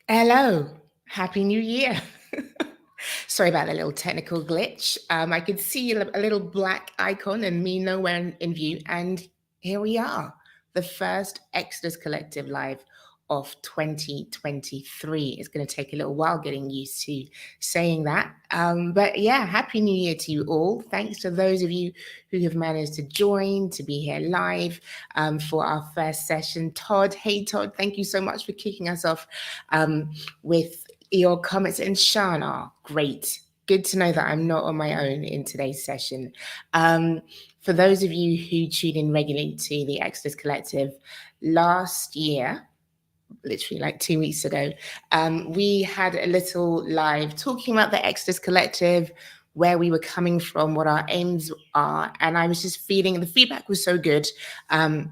Hello, Happy New Year. Sorry about that little technical glitch. I could see a little black icon and me nowhere in view. And here we are, the first Exodus Collective Live of 2023. It's going to take a little while getting used to saying that. But yeah, Happy New Year to you all. Thanks to those of you who have managed to join, to be here live for our first session. Todd, hey Todd, thank you so much for kicking us off with your comments. And Shana, great. Good to know that I'm not on my own in today's session. For those of you who tune in regularly to the Exodus Collective, last year, literally like 2 weeks ago, we had a little live talking about the Exodus Collective, where we were coming from, what our aims are. And I was just feeling the feedback was so good that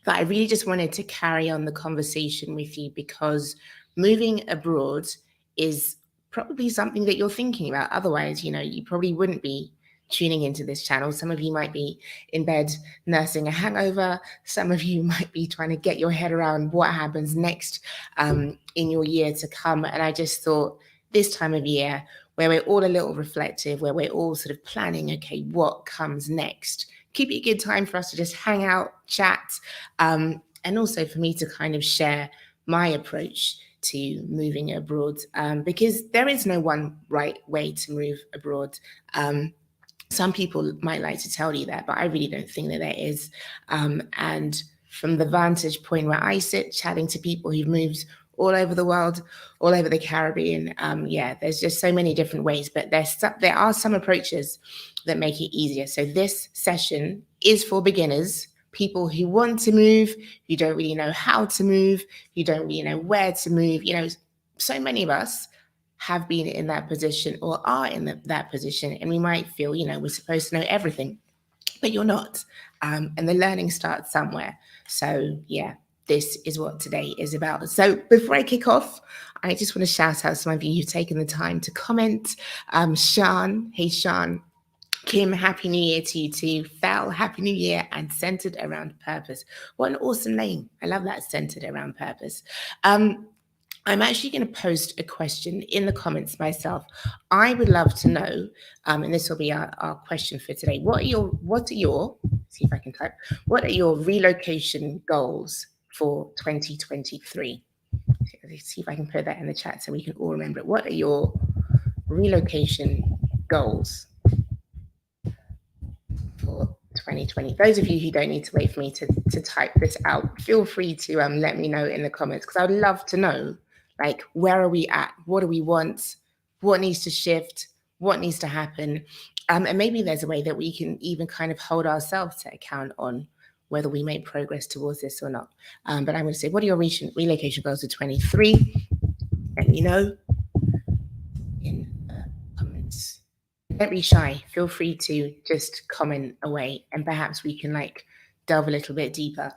I really just wanted to carry on the conversation with you, because moving abroad is probably something that you're thinking about. Otherwise, you probably wouldn't be tuning into this channel. Some of you might be in bed nursing a hangover. Some of you might be trying to get your head around what happens next in your year to come. And I just thought this time of year, where we're all a little reflective, where we're all sort of planning, okay, what comes next? Keep it a good time for us to just hang out, chat, and also for me to kind of share my approach to moving abroad, because there is no one right way to move abroad. Some people might like to tell you that, but I really don't think that there is. And from the vantage point where I sit, chatting to people who've moved all over the world, all over the Caribbean, there's just so many different ways, but there are some approaches that make it easier. So this session is for beginners, people who want to move, who don't really know how to move, who don't really know where to move. So many of us have been in that position or are in that position, and we might feel, we're supposed to know everything, but you're not. And the learning starts somewhere. So yeah, this is what today is about. So before I kick off, I just want to shout out some of you who've taken the time to comment. Sean, hey Sean. Kim, Happy New Year to you too. Val, Happy New Year, and Centered Around Purpose. What an awesome name. I love that, Centered Around Purpose. I'm actually going to post a question in the comments myself. I would love to know, and this will be our question for today. What are your, see if I can type, what are your relocation goals for 2023? Let's see if I can put that in the chat so we can all remember it. What are your relocation goals for 2020? Those of you who don't need to wait for me to type this out, feel free to let me know in the comments, because I would love to know, like, where are we at? What do we want? What needs to shift? What needs to happen? And maybe there's a way that we can even kind of hold ourselves to account on whether we make progress towards this or not. But I'm going to say, what are your relocation goals for 23? Let me know in the comments. Don't be shy. Feel free to just comment away, and perhaps we can delve a little bit deeper.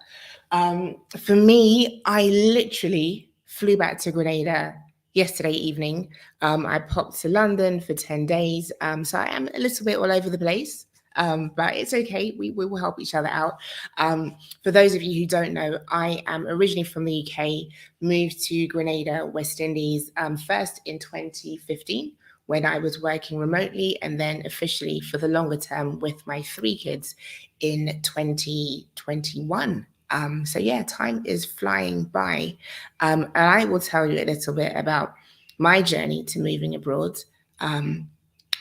For me, I literally flew back to Grenada yesterday evening. I popped to London for 10 days. So I am a little bit all over the place. But it's okay. We will help each other out. For those of you who don't know, I am originally from the UK, moved to Grenada, West Indies, first in 2015 when I was working remotely, and then officially for the longer term with my 3 kids in 2021. So yeah, time is flying by. And I will tell you a little bit about my journey to moving abroad, and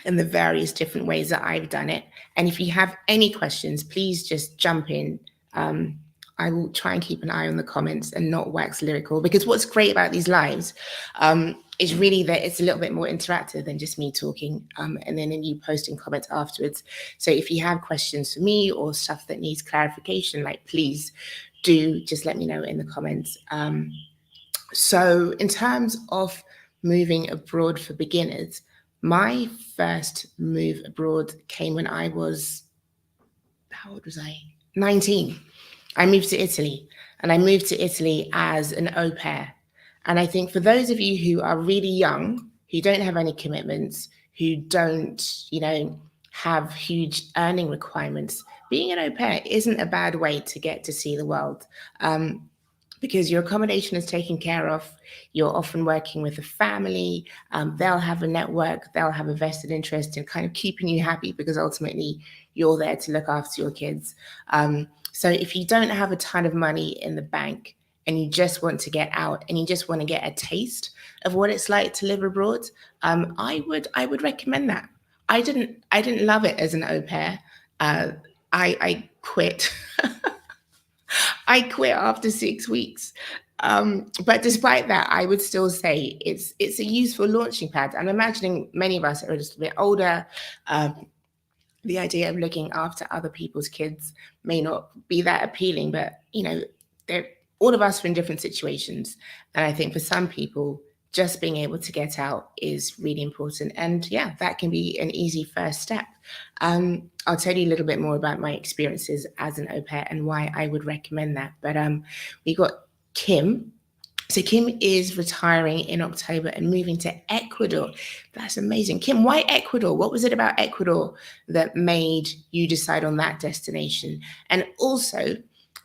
the various different ways that I've done it. And if you have any questions, please just jump in. I will try and keep an eye on the comments and not wax lyrical, because what's great about these lives is really that it's a little bit more interactive than just me talking, and then you posting comments afterwards. So if you have questions for me or stuff that needs clarification, please do just let me know in the comments. So in terms of moving abroad for beginners, my first move abroad came when I was, how old was I? 19. I moved to Italy, and I moved to Italy as an au pair. And I think for those of you who are really young, who don't have any commitments, who don't, have huge earning requirements, being an au pair isn't a bad way to get to see the world. because your accommodation is taken care of. You're often working with a family. They'll have a network, they'll have a vested interest in kind of keeping you happy because ultimately you're there to look after your kids. So if you don't have a ton of money in the bank and you just want to get out and you just want to get a taste of what it's like to live abroad, I would recommend that. I didn't love it as an au pair. Uh, I quit. I quit after 6 weeks. But despite that, I would still say it's a useful launching pad. I'm imagining many of us are just a bit older. Um, the idea of looking after other people's kids may not be that appealing, but they're all of us are in different situations. And I think for some people, just being able to get out is really important. And yeah, that can be an easy first step. I'll tell you a little bit more about my experiences as an au pair and why I would recommend that. But we got Kim. So Kim is retiring in October and moving to Ecuador. That's amazing. Kim, why Ecuador? What was it about Ecuador that made you decide on that destination? And also,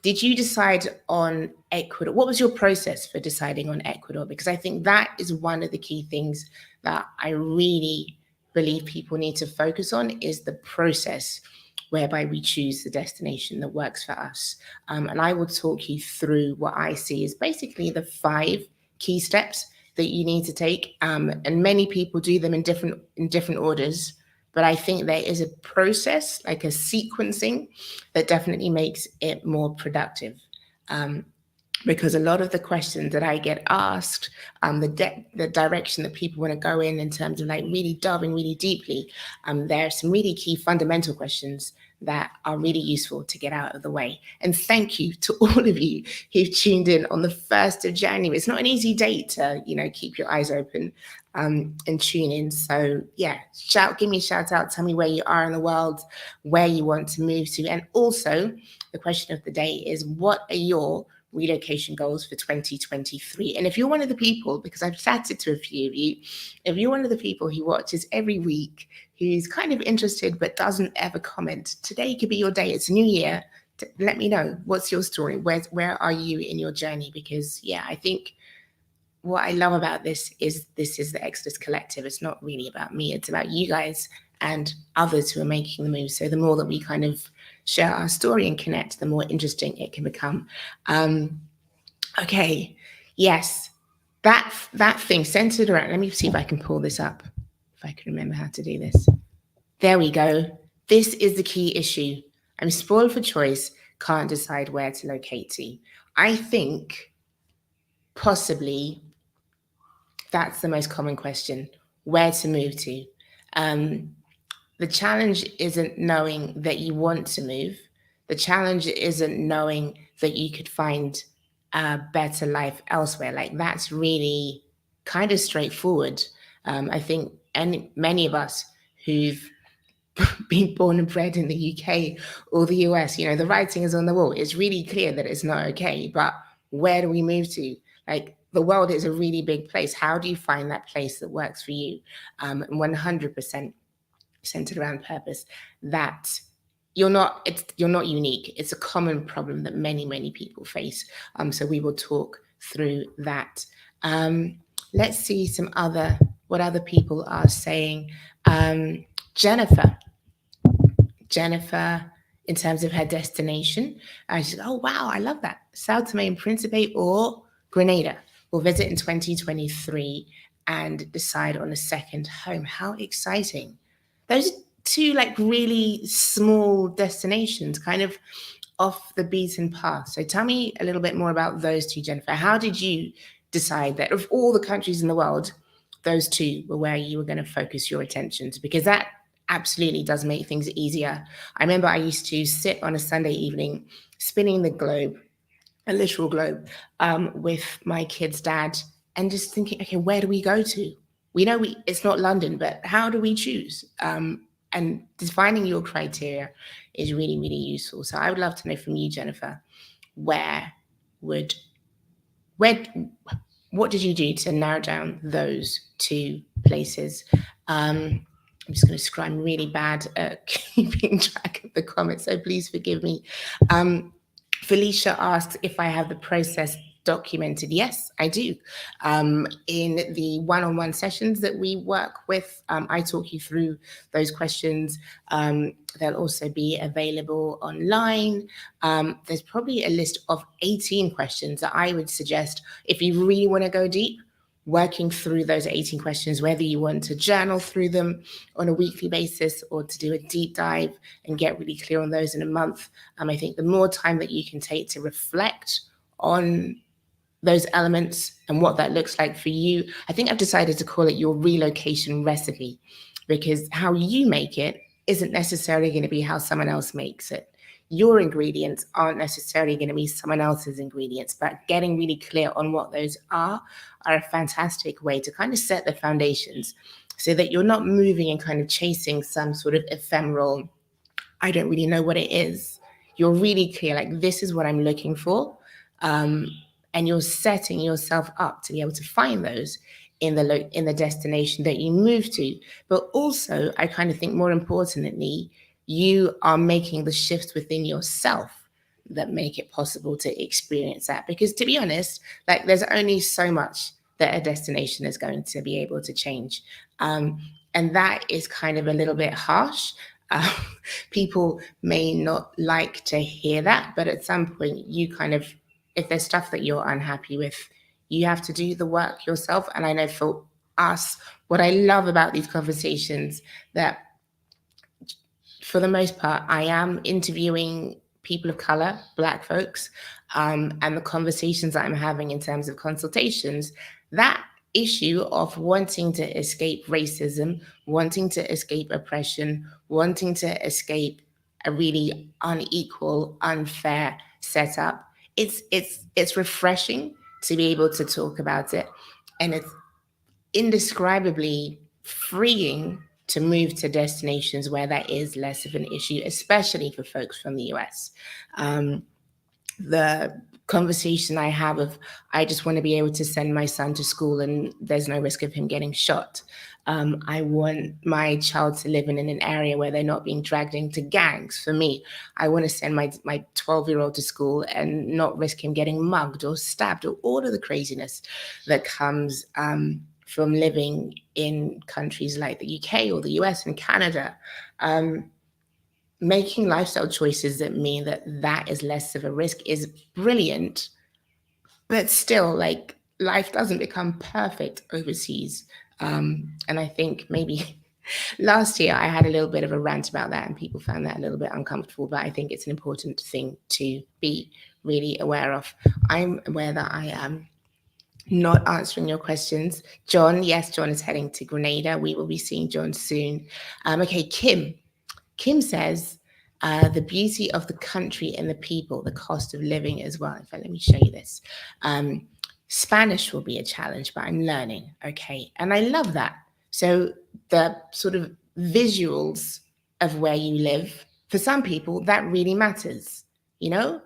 did you decide on Ecuador? What was your process for deciding on Ecuador? Because I think that is one of the key things that I really believe people need to focus on is the process whereby we choose the destination that works for us. And I will talk you through what I see is basically the 5 key steps that you need to take. And many people do them in different orders. But I think there is a process, like a sequencing, that definitely makes it more productive. Um, because a lot of the questions that I get asked, the direction that people want to go in terms of like really delving really deeply, there are some really key fundamental questions that are really useful to get out of the way. And thank you to all of you who've tuned in on the 1st of January. It's not an easy date to, keep your eyes open and tune in. So yeah, give me a shout out, tell me where you are in the world, where you want to move to. And also the question of the day is, what are your relocation goals for 2023? And if you're one of the people, because I've chatted to a few of you, if you're one of the people who watches every week, who's kind of interested but doesn't ever comment, today could be your day. It's a new year. Let me know, what's your story? Where are you in your journey? Because yeah, I think what I love about this is the Exodus Collective. It's not really about me, it's about you guys and others who are making the move. So the more that we kind of share our story and connect, the more interesting it can become. Okay, yes, that thing centered around, let me see if I can pull this up, if I can remember how to do this. There we go. This is the key issue. I'm spoiled for choice, can't decide where to locate to. I think possibly that's the most common question, where to move to. The challenge isn't knowing that you want to move. The challenge isn't knowing that you could find a better life elsewhere. Like that's really kind of straightforward. I think many of us who've been born and bred in the UK or the US, the writing is on the wall. It's really clear that it's not okay. But where do we move to? Like the world is a really big place. How do you find that place that works for you? 100% centered around purpose. That you're not unique. It's a common problem that many people face. So we will talk through that. Let's see what other people are saying. Jennifer, in terms of her destination, she said, "Oh wow, I love that. Sao Tome and Principe or Grenada. We'll visit in 2023 and decide on a second home." How exciting! Those are 2 like really small destinations, kind of off the beaten path. So tell me a little bit more about those 2, Jennifer. How did you decide that of all the countries in the world, those 2 were where you were going to focus your attentions? Because that absolutely does make things easier. I remember I used to sit on a Sunday evening spinning the globe, a literal globe, with my kid's dad and just thinking, okay, where do we go to? We know it's not London, but how do we choose? And defining your criteria is really useful. So I would love to know from you, Jennifer, where would where what did you do to narrow down those 2 places? I'm just going to scroll. I'm really bad at keeping track of the comments, so please forgive me. Felicia asks if I have the process documented? Yes, I do. In the one-on-one sessions that we work with, I talk you through those questions. They'll also be available online. There's probably a list of 18 questions that I would suggest if you really want to go deep, working through those 18 questions, whether you want to journal through them on a weekly basis or to do a deep dive and get really clear on those in a month. I think the more time that you can take to reflect on those elements and what that looks like for you, I think I've decided to call it your relocation recipe, because how you make it isn't necessarily going to be how someone else makes it. Your ingredients aren't necessarily going to be someone else's ingredients, but getting really clear on what those are a fantastic way to kind of set the foundations so that you're not moving and kind of chasing some sort of ephemeral, I don't really know what it is. You're really clear, like, this is what I'm looking for. And you're setting yourself up to be able to find those in the destination that you move to. But also, I kind of think more importantly, you are making the shifts within yourself that make it possible to experience that. Because to be honest, like, there's only so much that a destination is going to be able to change. And that is kind of a little bit harsh. Um, People may not like to hear that, but at some point, you kind of, if there's stuff that you're unhappy with, you have to do the work yourself. And I know for us, what I love about these conversations, that for the most part, I am interviewing people of color, Black folks, and the conversations that I'm having in terms of consultations, that issue of wanting to escape racism, wanting to escape oppression, wanting to escape a really unequal, unfair setup, it's refreshing to be able to talk about it, and it's indescribably freeing to move to destinations where that is less of an issue, especially for folks from the US. The conversation I have of, I just want to be able to send my son to school and there's no risk of him getting shot. I want my child to live in an area where they're not being dragged into gangs. For me, I want to send my 12-year-old to school and not risk him getting mugged or stabbed, or all of the craziness that comes from living in countries like the UK or the US and Canada. Making lifestyle choices that mean that that is less of a risk is brilliant, but still, like, life doesn't become perfect overseas. And I think maybe last year I had a little bit of a rant about that and people found that a little bit uncomfortable, but I think it's an important thing to be really aware of. I'm aware that I am not answering your questions. John, yes, John is heading to Grenada. We will be seeing John soon. Okay, Kim. Kim says, the beauty of the country and the people, the cost of living as well. In fact, let me show you this. Spanish will be a challenge, but I'm learning. Okay. And I love that. So the sort of visuals of where you live, for some people, that really matters. You know,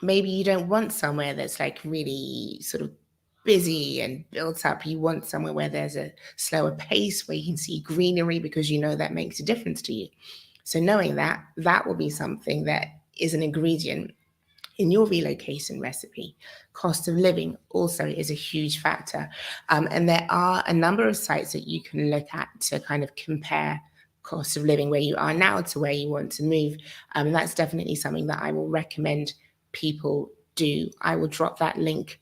maybe you don't want somewhere that's like really sort of busy and built up. You want somewhere where there's a slower pace, where you can see greenery, because you know that makes a difference to you. So knowing that, that will be something that is an ingredient in your relocation recipe. Cost of living also is a huge factor. And there are a number of sites that you can look at to kind of compare cost of living where you are now to where you want to move. And that's definitely something that I will recommend people do. I will drop that link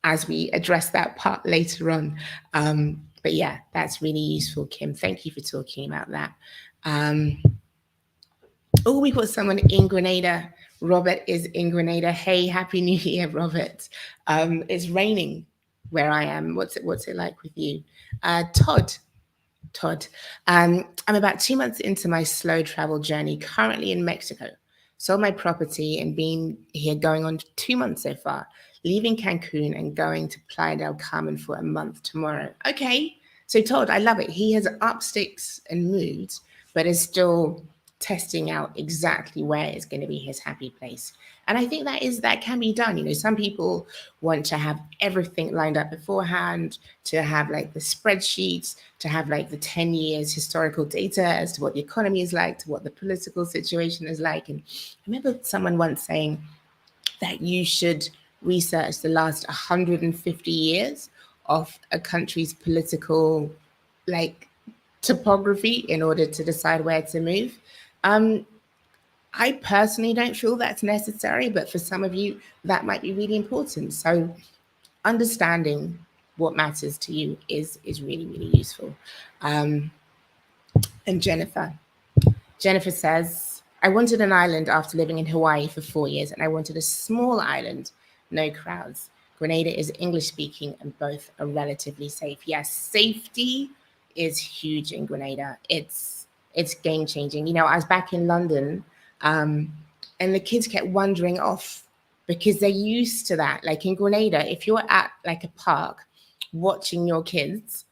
as we address that part later on. But yeah, that's really useful, Kim. Thank you for talking about that. Oh, we got someone in Grenada. Robert is in Grenada. Hey, Happy New Year, Robert. It's raining where I am. What's it like with you? Todd. I'm about 2 months into my slow travel journey, currently in Mexico. Sold my property and been here going on 2 months so far, leaving Cancun and going to Playa del Carmen for a month tomorrow. Okay, so Todd, I love it. He has up sticks and moved, but is still testing out exactly where is going to be his happy place. And I think that can be done. You know, some people want to have everything lined up beforehand, to have like the spreadsheets, to have like the 10 years historical data as to what the economy is like, to what the political situation is like. And I remember someone once saying that you should researched the last 150 years of a country's political like topography in order to decide where to move. I personally don't feel that's necessary, but for some of you, that might be really important. So understanding what matters to you is really, really useful. Um, and Jennifer says, I wanted an island after living in Hawaii for 4 years, and I wanted a small island, no crowds. Grenada is English speaking and both are relatively safe. Yes, safety is huge in Grenada. It's game changing. You know, I was back in London, and the kids kept wandering off because they're used to that. Like in Grenada, if you're at like a park watching your kids,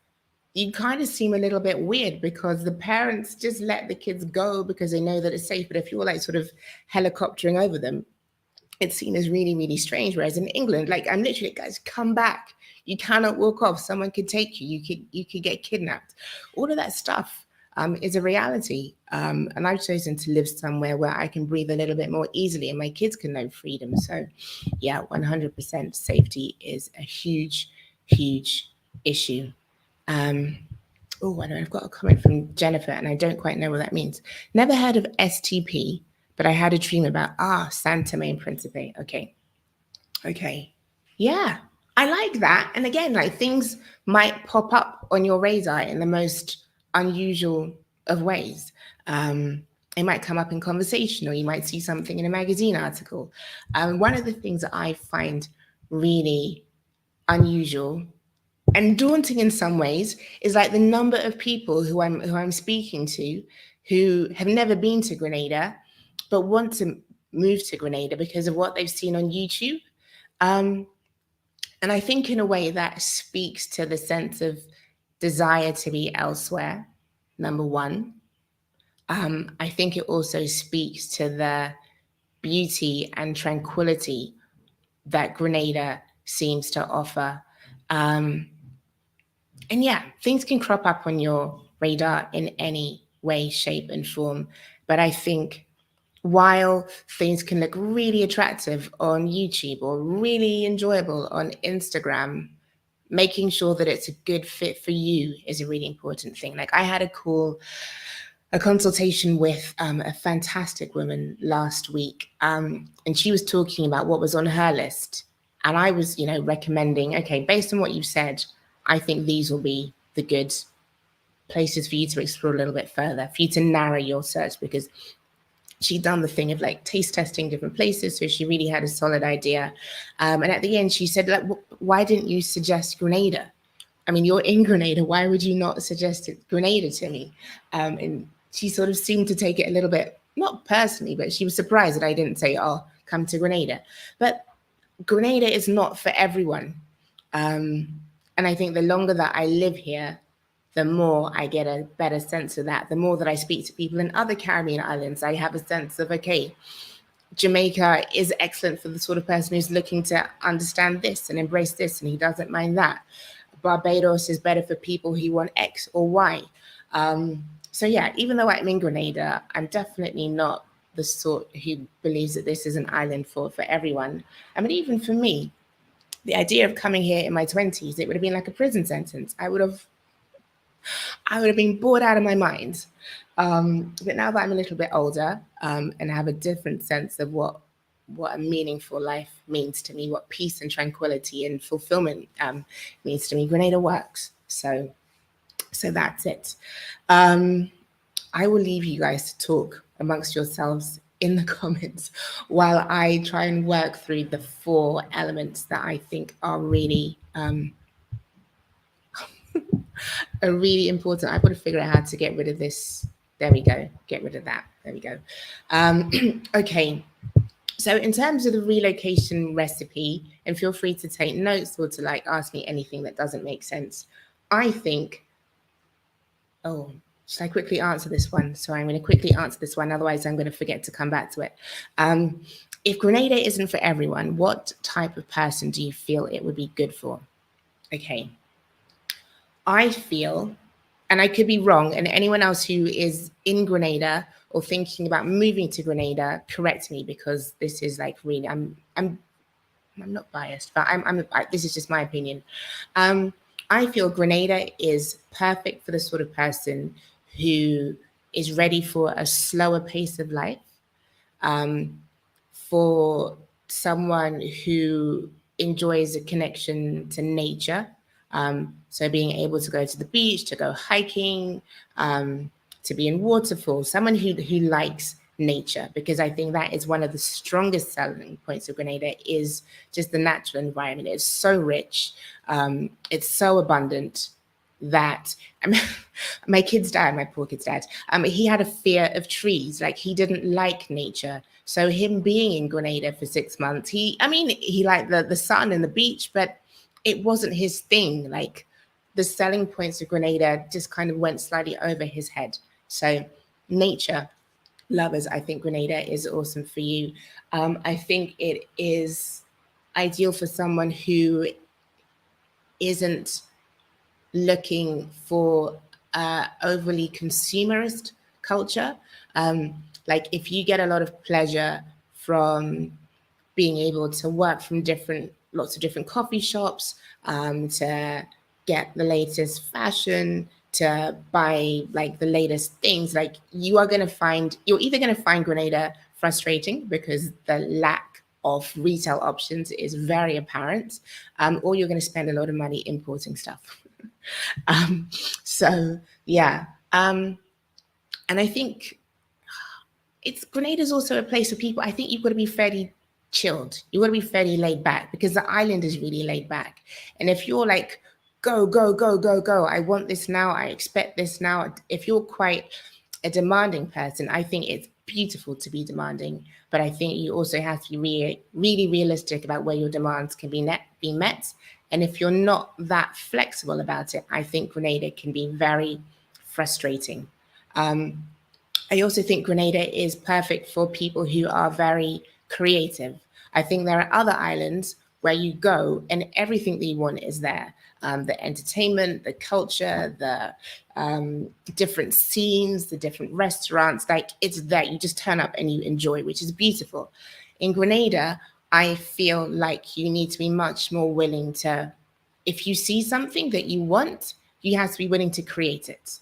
you kind of seem a little bit weird because the parents just let the kids go because they know that it's safe. But if you're like sort of helicoptering over them, it's seen as really, really strange. Whereas in England, like I'm literally, guys, come back. You cannot walk off. Someone could take you. You could get kidnapped. All of that stuff is a reality. And I've chosen to live somewhere where I can breathe a little bit more easily, and my kids can know freedom. So, yeah, 100% safety is a huge, huge issue. Oh, I know I've got a comment from Jennifer, and I don't quite know what that means. Never heard of STP, but I had a dream about Santa Main Principe. Okay, yeah, I like that. And again, like things might pop up on your radar in the most unusual of ways. It might come up in conversation, or you might see something in a magazine article. One of the things that I find really unusual and daunting in some ways is like the number of people who I'm speaking to who have never been to Grenada but want to move to Grenada because of what they've seen on YouTube. Um, and I think in a way that speaks to the sense of desire to be elsewhere, number one. I think it also speaks to the beauty and tranquility that Grenada seems to offer. Um, And yeah, things can crop up on your radar in any way, shape, and form. But I think while things can look really attractive on YouTube or really enjoyable on Instagram, making sure that it's a good fit for you is a really important thing. Like I had a consultation with a fantastic woman last week, and she was talking about what was on her list, and I was, recommending, okay, based on what you said, I think these will be the good places for you to explore a little bit further, for you to narrow your search, because she'd done the thing of like taste testing different places, so she really had a solid idea. And at the end, she said, like, why didn't you suggest Grenada? I mean, you're in Grenada. Why would you not suggest Grenada to me? And she sort of seemed to take it a little bit, not personally, but she was surprised that I didn't say, oh, come to Grenada. But Grenada is not for everyone. And I think the longer that I live here, the more I get a better sense of that. The more that I speak to people in other Caribbean islands, I have a sense of, okay, Jamaica is excellent for the sort of person who's looking to understand this and embrace this, and he doesn't mind that. Barbados is better for people who want X or Y. So yeah, even though I'm in Grenada, I'm definitely not the sort who believes that this is an island for everyone. I mean, even for me, the idea of coming here in my 20s, it would have been like a prison sentence. I would have been bored out of my mind. But now that I'm a little bit older, and have a different sense of what a meaningful life means to me, what peace and tranquility and fulfillment means to me, Grenada works. So that's it. I will leave you guys to talk amongst yourselves in the comments while I try and work through the 4 elements that I think are really are really important. I've got to figure out how to get rid of this. There we go. Get rid of that. There we go. Okay. So in terms of the relocation recipe, and feel free to take notes or to like ask me anything that doesn't make sense. I think, should I quickly answer this one? So I'm going to quickly answer this one. Otherwise, I'm going to forget to come back to it. If Grenada isn't for everyone, what type of person do you feel it would be good for? Okay. I feel, and I could be wrong, and anyone else who is in Grenada or thinking about moving to Grenada, correct me, because this is like really, I'm I'm not biased, but this is just my opinion. Um, I feel Grenada is perfect for the sort of person who is ready for a slower pace of life, um, for someone who enjoys a connection to nature. So being able to go to the beach, to go hiking, um, to be in waterfalls, someone who likes nature, because I think that is one of the strongest selling points of Grenada is just the natural environment. It's so rich, it's so abundant that I mean, my kid's dad, my poor kid's dad, he had a fear of trees. Like he didn't like nature. So him being in Grenada for 6 months, he liked the sun and the beach, but it wasn't his thing. Like the selling points of Grenada just kind of went slightly over his head. So nature lovers, I think Grenada is awesome for you. I think it is ideal for someone who isn't looking for overly consumerist culture. Like if you get a lot of pleasure from being able to work from lots of different coffee shops, to get the latest fashion, to buy like the latest things, like you're either going to find Grenada frustrating because the lack of retail options is very apparent, or you're going to spend a lot of money importing stuff. Um, so yeah, and I think it's Grenada's also a place for people. I think you've got to be fairly chilled. You've got to be fairly laid back because the island is really laid back. And if you're like, go, go, go, go, go, I want this now, I expect this now. If you're quite a demanding person, I think it's beautiful to be demanding. But I think you also have to be really realistic about where your demands can be met. And if you're not that flexible about it, I think Grenada can be very frustrating. I also think Grenada is perfect for people who are very creative. I think there are other islands where you go and everything that you want is there. The entertainment, the culture, the different scenes, the different restaurants, like it's there. You just turn up and you enjoy, which is beautiful. In Grenada, I feel like you need to be much more willing to, if you see something that you want, you have to be willing to create it.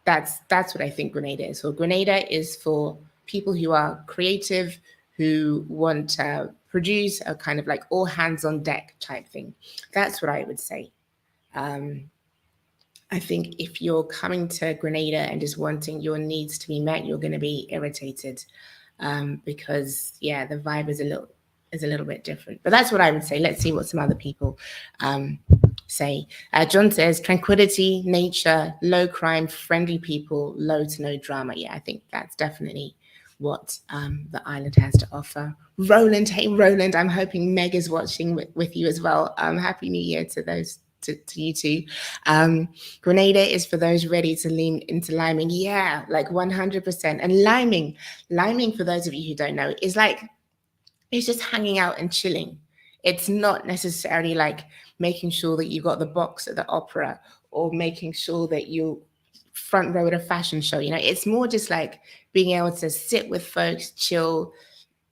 That's what I think Grenada is. So Grenada is for people who are creative, who want to produce a kind of like all hands on deck type thing. That's what I would say. Um, I think if you're coming to Grenada and just wanting your needs to be met, you're going to be irritated, because yeah, the vibe is a little bit different. But that's what I would say. Let's see what some other people um, say. John says tranquility, nature, low crime, friendly people, low to no drama. Yeah, I think that's definitely what the island has to offer. Roland, hey Roland, I'm hoping Meg is watching with you as well. Happy New Year to those to you two. Grenada is for those ready to lean into liming. Yeah, like 100%. And liming for those of you who don't know, is like it's just hanging out and chilling. It's not necessarily like making sure that you got the box at the opera or making sure that you front row at a fashion show. It's more just like being able to sit with folks, chill,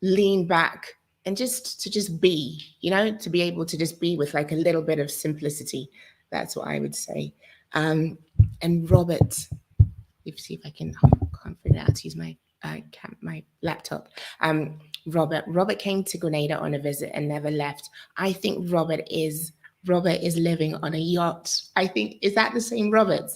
lean back, and just be, to be able to just be with like a little bit of simplicity. That's what I would say. And Robert, let's see if I can. I can't figure out how to use my laptop. Robert came to Grenada on a visit and never left. I think Robert is living on a yacht. I think, is that the same Robert?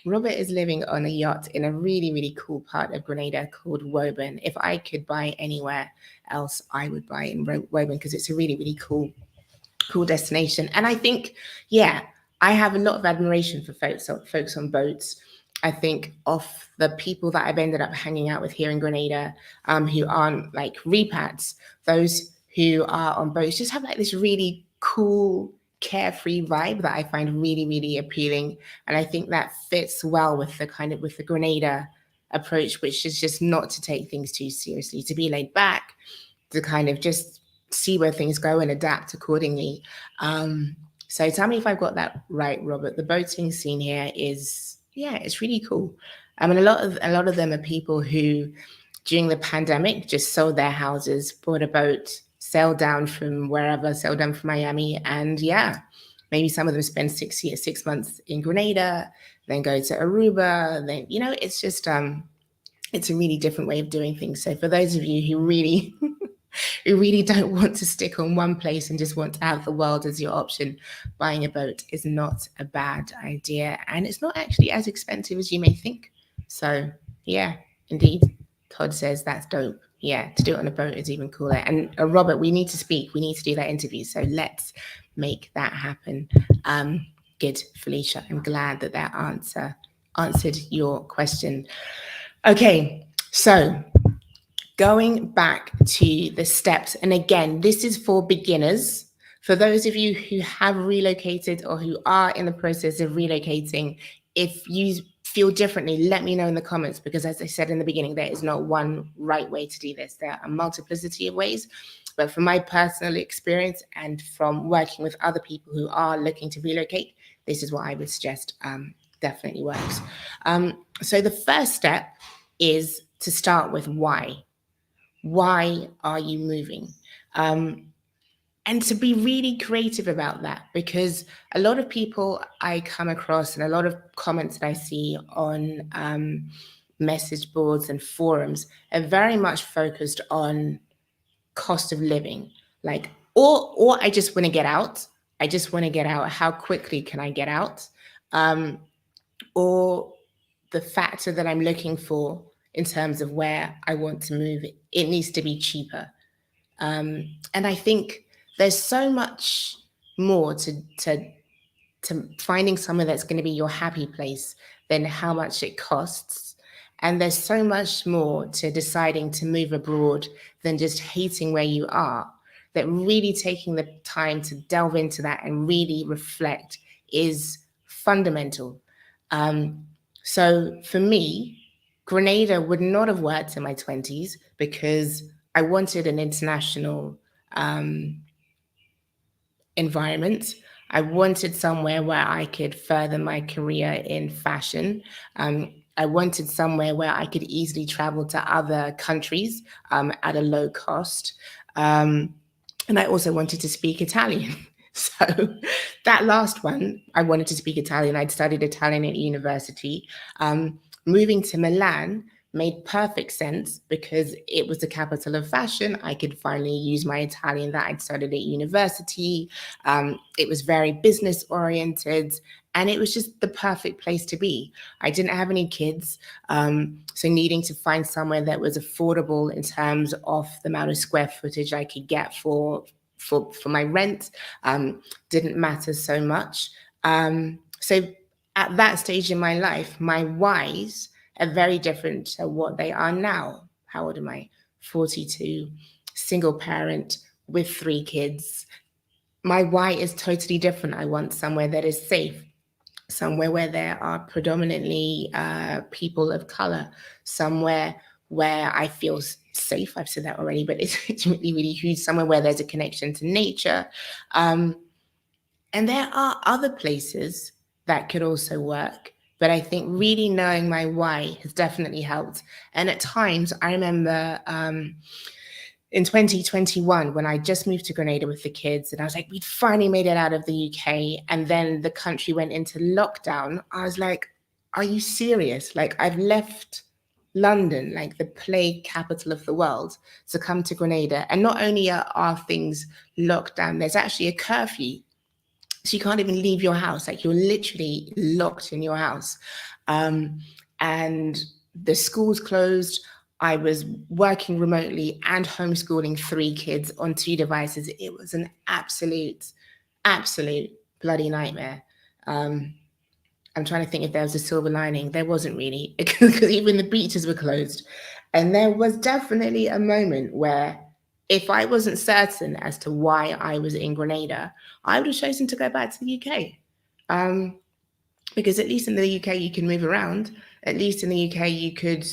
Robert is living on a yacht in a really, really cool part of Grenada called Woburn. If I could buy anywhere else, I would buy in Woburn because it's a really, really cool destination. And I think, yeah, I have a lot of admiration for folks on boats. I think of the people that I've ended up hanging out with here in Grenada, who aren't like repats, those who are on boats just have like this really cool, carefree vibe that I find really, really appealing. And I think that fits well with the Grenada approach, which is just not to take things too seriously, to be laid back, to kind of just see where things go and adapt accordingly. So tell me if I've got that right, Robert. The boating scene here is, yeah, it's really cool. I mean, a lot of them are people who, during the pandemic, just sold their houses, bought a boat, sail down from wherever, sail down from Miami, and yeah, maybe some of them spend 6 months in Grenada, then go to Aruba. Then it's just it's a really different way of doing things. So for those of you who really who really don't want to stick on one place and just want to have the world as your option, buying a boat is not a bad idea, and it's not actually as expensive as you may think. So yeah, indeed, Todd says that's dope. Yeah, to do it on a boat is even cooler. And Robert, we need to speak. We need to do that interview. So let's make that happen. Good, Felicia. I'm glad that answered your question. Okay, so going back to the steps, and again, this is for beginners. For those of you who have relocated or who are in the process of relocating, if you feel differently, let me know in the comments, because as I said in the beginning, there is not one right way to do this. There are a multiplicity of ways. But from my personal experience and from working with other people who are looking to relocate, this is what I would suggest definitely works. So the first step is to start with why. Why are you moving? And to be really creative about that, because a lot of people I come across and a lot of comments that I see on message boards and forums are very much focused on cost of living, like, or I just want to get out. I just want to get out. How quickly can I get out? Or the factor that I'm looking for in terms of where I want to move, it needs to be cheaper. And I think there's so much more to finding somewhere that's going to be your happy place than how much it costs. And there's so much more to deciding to move abroad than just hating where you are, that really taking the time to delve into that and really reflect is fundamental. So for me, Grenada would not have worked in my 20s because I wanted an international environment. I wanted somewhere where I could further my career in fashion. I wanted somewhere where I could easily travel to other countries at a low cost. And I also wanted to speak Italian. So that last one, I wanted to speak Italian. I'd studied Italian at university. Moving to Milan made perfect sense because it was the capital of fashion. I could finally use my Italian that I'd studied at university. It was very business oriented, and it was just the perfect place to be. I didn't have any kids, so needing to find somewhere that was affordable in terms of the amount of square footage I could get for my rent didn't matter so much. So at that stage in my life, my whys are very different to what they are now. How old am I? 42, single parent with 3 kids. My why is totally different. I want somewhere that is safe, somewhere where there are predominantly people of color, somewhere where I feel safe. I've said that already, but it's really, really huge. Somewhere where there's a connection to nature. And there are other places that could also work. But I think really knowing my why has definitely helped. And at times, I remember in 2021, when I just moved to Grenada with the kids, and I was like, we'd finally made it out of the UK. And then the country went into lockdown. I was like, are you serious? Like, I've left London, like the plague capital of the world, to come to Grenada. And not only are things locked down, there's actually a curfew. So you can't even leave your house. Like, you're literally locked in your house. And the school's closed. I was working remotely and homeschooling 3 kids on 2 devices. It was an absolute bloody nightmare. I'm trying to think if there was a silver lining. There wasn't really, because even the beaches were closed. And there was definitely a moment where if I wasn't certain as to why I was in Grenada, I would have chosen to go back to the UK. Because at least in the UK, you can move around. At least in the UK, you could,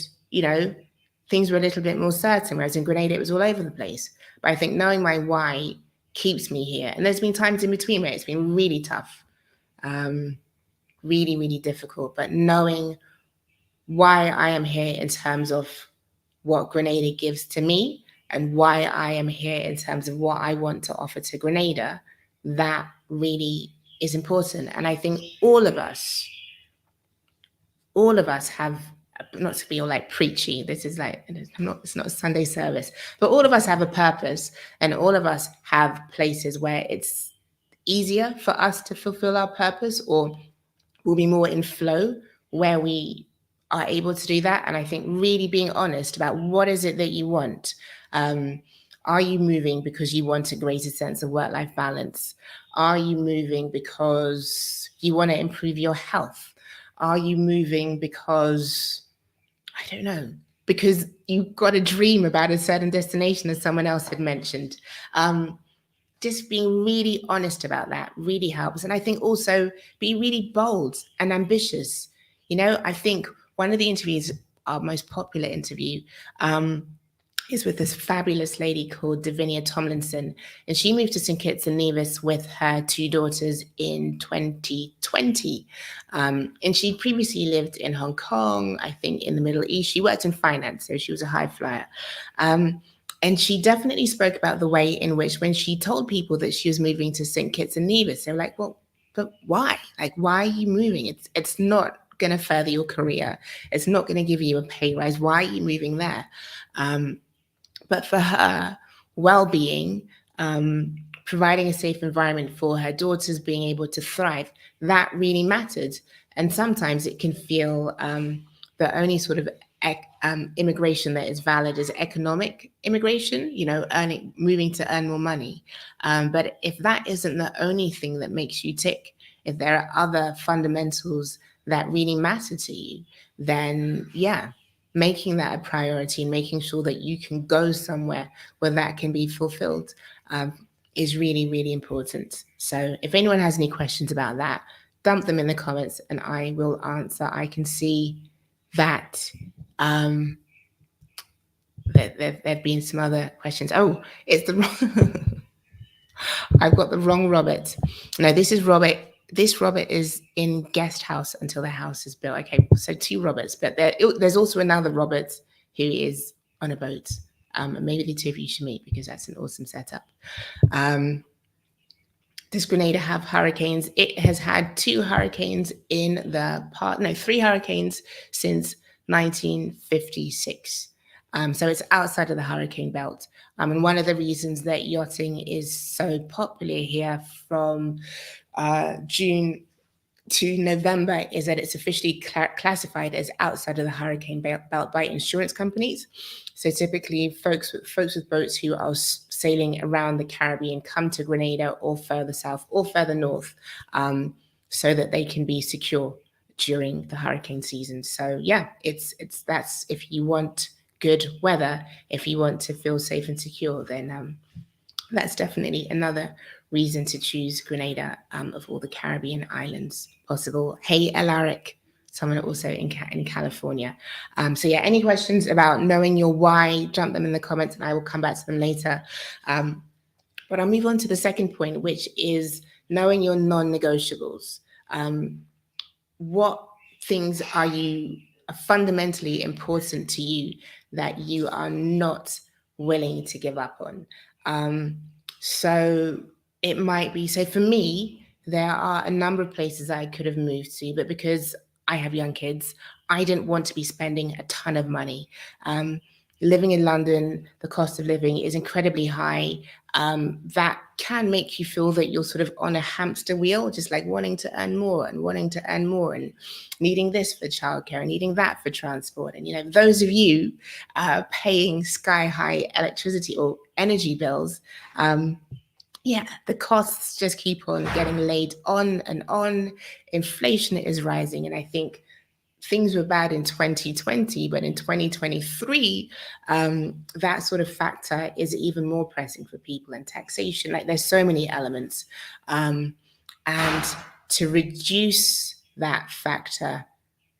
things were a little bit more certain, whereas in Grenada, it was all over the place. But I think knowing my why keeps me here. And there's been times in between where it's been really tough, really, really difficult. But knowing why I am here in terms of what Grenada gives to me and why I am here in terms of what I want to offer to Grenada, that really is important. And I think all of us have, not to be all like preachy, this is like, it's not a Sunday service, but all of us have a purpose, and all of us have places where it's easier for us to fulfill our purpose, or we'll be more in flow where we are able to do that. And I think really being honest about what is it that you want. Are you moving because you want a greater sense of work-life balance? Are you moving because you want to improve your health? Are you moving because, I don't know, because you've got a dream about a certain destination, as someone else had mentioned? Just being really honest about that really helps. And I think also be really bold and ambitious. I think one of the interviews, our most popular interview, is with this fabulous lady called Davinia Tomlinson. And she moved to St. Kitts and Nevis with her 2 daughters in 2020. And she previously lived in Hong Kong, I think in the Middle East. She worked in finance, so she was a high flyer. And she definitely spoke about the way in which, when she told people that she was moving to St. Kitts and Nevis, they were like, well, but why? Like, why are you moving? It's not going to further your career. It's not going to give you a pay rise. Why are you moving there? But for her well-being, providing a safe environment for her daughters, being able to thrive, that really mattered. And sometimes it can feel the only sort of immigration that is valid is economic immigration, moving to earn more money. But if that isn't the only thing that makes you tick, if there are other fundamentals that really matter to you, then yeah, making that a priority and making sure that you can go somewhere where that can be fulfilled is really, really important. So if anyone has any questions about that, dump them in the comments and I will answer. I can see that there've been some other questions. Oh, it's the wrong I've got the wrong Robert. No, this is Robert. This Robert is in guest house until the house is built. Okay, so 2 Roberts, but there's also another Robert who is on a boat. Maybe the 2 of you should meet, because that's an awesome setup. Does Grenada have hurricanes? It has had 2 hurricanes in the part, no, 3 hurricanes since 1956. So it's outside of the hurricane belt. And one of the reasons that yachting is so popular here from June to November is that it's officially classified as outside of the hurricane belt by insurance companies. So typically folks with boats who are sailing around the Caribbean come to Grenada or further south or further north so that they can be secure during the hurricane season. So yeah, that's if you want good weather, if you want to feel safe and secure, then that's definitely another reason to choose Grenada of all the Caribbean islands possible. Hey, Alaric, someone also in California. So yeah, any questions about knowing your why, jump them in the comments and I will come back to them later. But I'll move on to the second point, which is knowing your non-negotiables. What things are fundamentally important to you that you are not willing to give up on? So it might be, so for me, there are a number of places I could have moved to, but because I have young kids, I didn't want to be spending a ton of money. Living in London, the cost of living is incredibly high. That can make you feel that you're sort of on a hamster wheel, just like wanting to earn more and wanting to earn more and needing this for childcare and needing that for transport. And, those of you paying sky high electricity or energy bills, yeah, the costs just keep on getting laid on and on. Inflation is rising. And I think things were bad in 2020, but in 2023, that sort of factor is even more pressing for people, and taxation. Like, there's so many elements. And to reduce that factor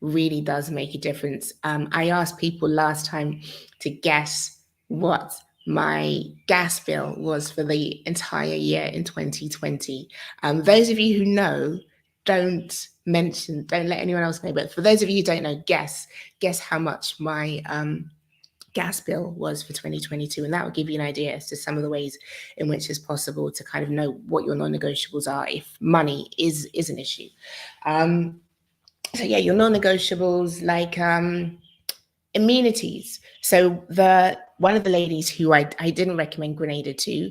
really does make a difference. I asked people last time to guess what my gas bill was for the entire year in 2020. Those of you who know, don't let anyone else know, but for those of you who don't know, guess how much my gas bill was for 2022. And that will give you an idea as to some of the ways in which it's possible to kind of know what your non-negotiables are if money is an issue. So yeah, your non-negotiables, like amenities. So the one of the ladies who I didn't recommend Grenada to,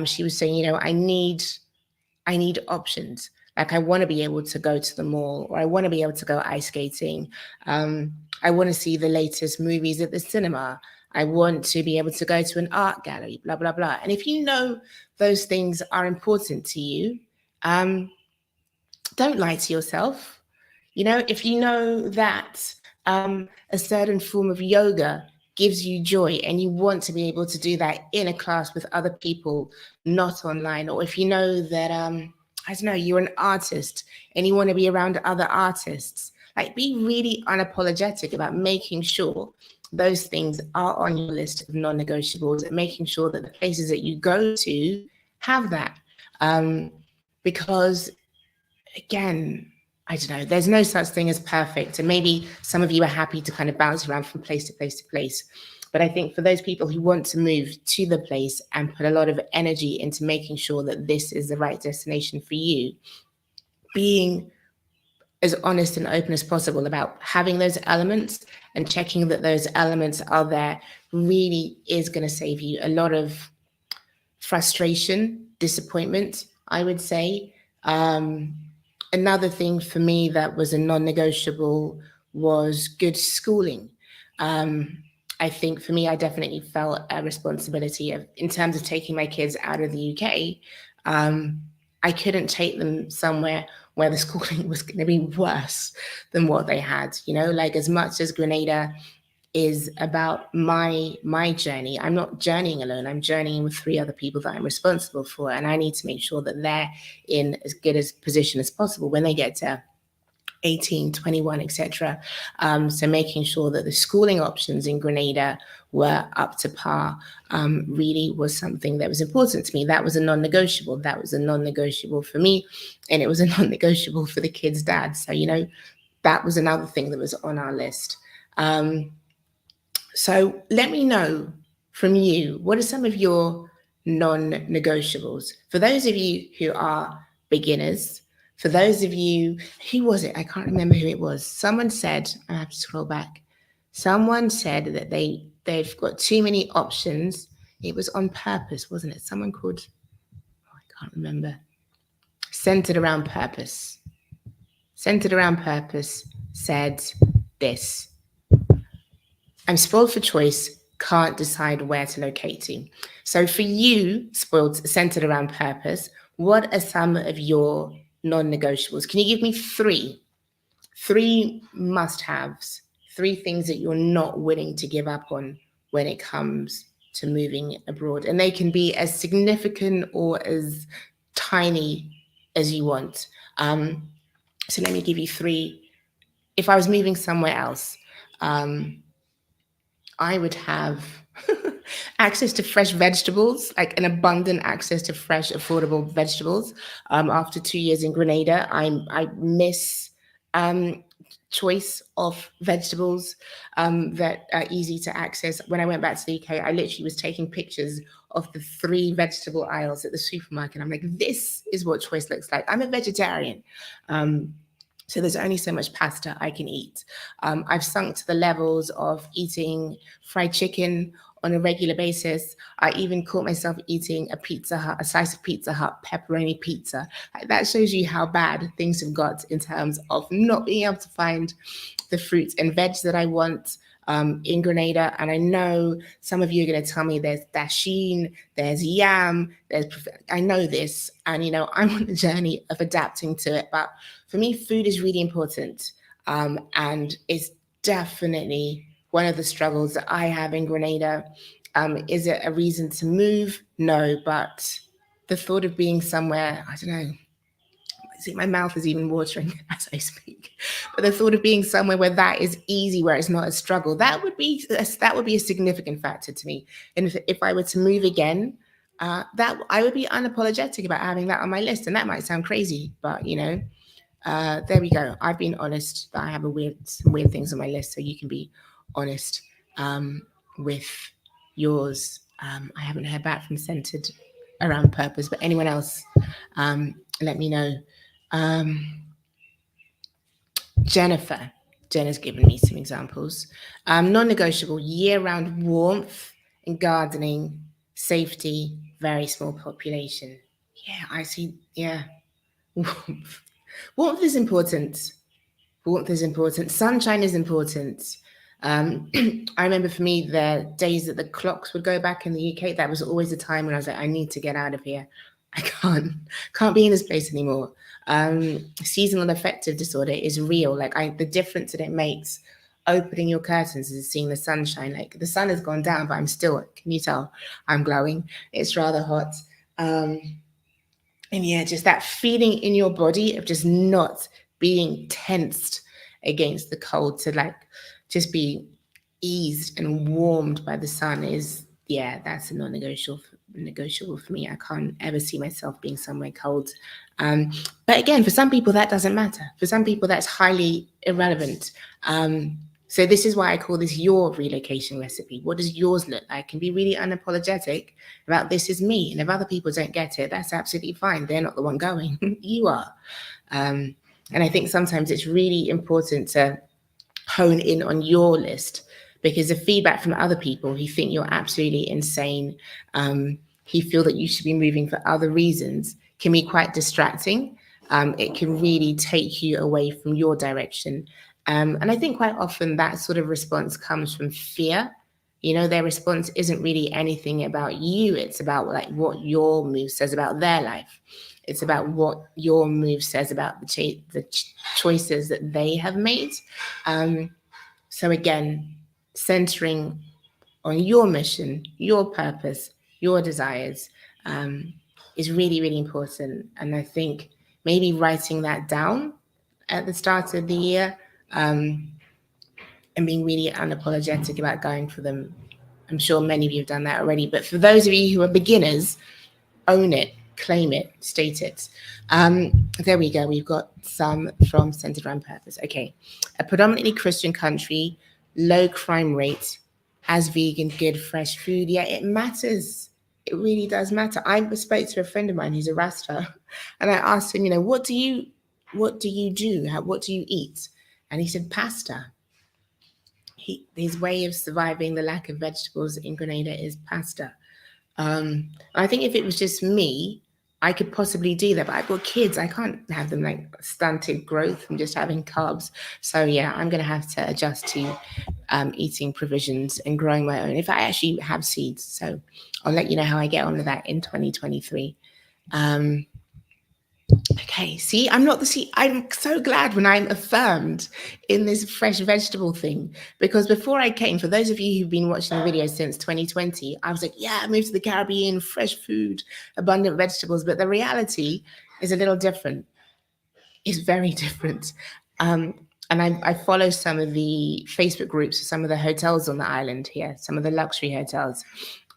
she was saying, I need options. Like I want to be able to go to the mall, or I want to be able to go ice skating. I want to see the latest movies at the cinema. I want to be able to go to an art gallery, blah, blah, blah. And if you know those things are important to you, don't lie to yourself. If you know that a certain form of yoga gives you joy and you want to be able to do that in a class with other people, not online, or if you know that, I don't know, you're an artist and you want to be around other artists, like be really unapologetic about making sure those things are on your list of non-negotiables and making sure that the places that you go to have that. Because again, I don't know, there's no such thing as perfect. And maybe some of you are happy to kind of bounce around from place to place to place. But I think for those people who want to move to the place and put a lot of energy into making sure that this is the right destination for you, being as honest and open as possible about having those elements and checking that those elements are there really is going to save you a lot of frustration, disappointment, I would say. Another thing for me that was a non-negotiable was good schooling. I think for me, I definitely felt a responsibility in terms of taking my kids out of the UK. I couldn't take them somewhere where the schooling was going to be worse than what they had. Like as much as Grenada is about my journey, I'm not journeying alone. I'm journeying with 3 other people that I'm responsible for, and I need to make sure that they're in as good a position as possible when they get to 18, 21, etc. So making sure that the schooling options in Grenada were up to par really was something that was important to me. That was a non-negotiable. That was a non-negotiable for me, and it was a non-negotiable for the kids' dad. So that was another thing that was on our list. So let me know from you, what are some of your non-negotiables? For those of you who are beginners, for those of you, who was it? I can't remember who it was. Someone said, I have to scroll back. Someone said that they've got too many options. It was on purpose, wasn't it? Someone called, I can't remember. Centered Around Purpose. Centered Around Purpose said this. I'm spoiled for choice, can't decide where to locate to. So for you, centered around purpose, what are some of your non-negotiables? Can you give me 3 must-haves, 3 things that you're not willing to give up on when it comes to moving abroad? And they can be as significant or as tiny as you want. So let me give you 3. If I was moving somewhere else, I would have access to fresh vegetables, like an abundant access to fresh, affordable vegetables. After 2 years in Grenada, I miss choice of vegetables that are easy to access. When I went back to the UK, I literally was taking pictures of the 3 vegetable aisles at the supermarket. I'm like, this is what choice looks like. I'm a vegetarian. So there's only so much pasta I can eat. I've sunk to the levels of eating fried chicken on a regular basis. I even caught myself eating a slice of Pizza Hut pepperoni pizza. That shows you how bad things have got in terms of not being able to find the fruits and veg that I want in Grenada. And I know some of you are going to tell me there's dasheen, there's yam, I know this, and I'm on a journey of adapting to it. But for me, food is really important, and it's definitely one of the struggles that I have in Grenada. Is it a reason to move? No, but the thought of being somewhere, I don't know, see, my mouth is even watering as I speak. But the thought of being somewhere where that is easy, where it's not a struggle, that would be a significant factor to me. And if I were to move again, that I would be unapologetic about having that on my list. And that might sound crazy, but there we go. I've been honest that I have some weird things on my list, so you can be honest. with yours. I haven't heard back from Centered Around Purpose, but anyone else, let me know. Um, Jennifer. Jenna's given me some examples. Non-negotiable, year-round warmth and gardening, safety, very small population. Yeah, I see. Yeah, warmth. Warmth is important. Warmth is important. Sunshine is important. I remember for me the days that the clocks would go back in the UK. That was always a time when I was like, I need to get out of here. I can't be in this place anymore. Seasonal affective disorder is real. The difference that it makes opening your curtains is seeing the sunshine. Like the sun has gone down, but I'm still. Can you tell? I'm glowing. It's rather hot. And yeah, just that feeling in your body of just not being tensed against the cold to like just be eased and warmed by the sun is, yeah, that's a non-negotiable for me. I can't ever see myself being somewhere cold. But again, for some people that doesn't matter. For some people that's highly irrelevant. So this is why I call this your relocation recipe. What does yours look like? And be really unapologetic about this is me. And if other people don't get it, that's absolutely fine. They're not the one going. You are. And I think sometimes it's really important to hone in on your list because the feedback from other people who think you're absolutely insane, who feel that you should be moving for other reasons, can be quite distracting. It can really take you away from your direction. And I think quite often that sort of response comes from fear. You know, their response isn't really anything about you. It's about like what your move says about their life. It's about what your move says about the choices that they have made. So again, centering on your mission, your purpose, your desires is really, really important. And I think maybe writing that down at the start of the year and being really unapologetic about going for them. I'm sure many of you have done that already, but for those of you who are beginners, own it, claim it, state it. There we go. We've got some from Centered Around Purpose. Okay. A predominantly Christian country, low crime rate, as vegan, good, fresh food. Yeah, it matters. It really does matter. I spoke to a friend of mine who's a Rasta, and I asked him, what do you do? What do you eat? And he said, pasta. His way of surviving the lack of vegetables in Grenada is pasta. I think if it was just me, I could possibly do that, but I've got kids. I can't have them like stunted growth from just having carbs. So yeah, I'm going to have to adjust to eating provisions and growing my own. If I actually have seeds, so I'll let you know how I get on with that in 2023. Okay, see, I'm so glad when I'm affirmed in this fresh vegetable thing because before I came, for those of you who've been watching the video since 2020, I was like, yeah, I moved to the Caribbean, fresh food, abundant vegetables. But the reality is a little different. It's very different. And I follow some of the Facebook groups of some of the hotels on the island here, some of the luxury hotels.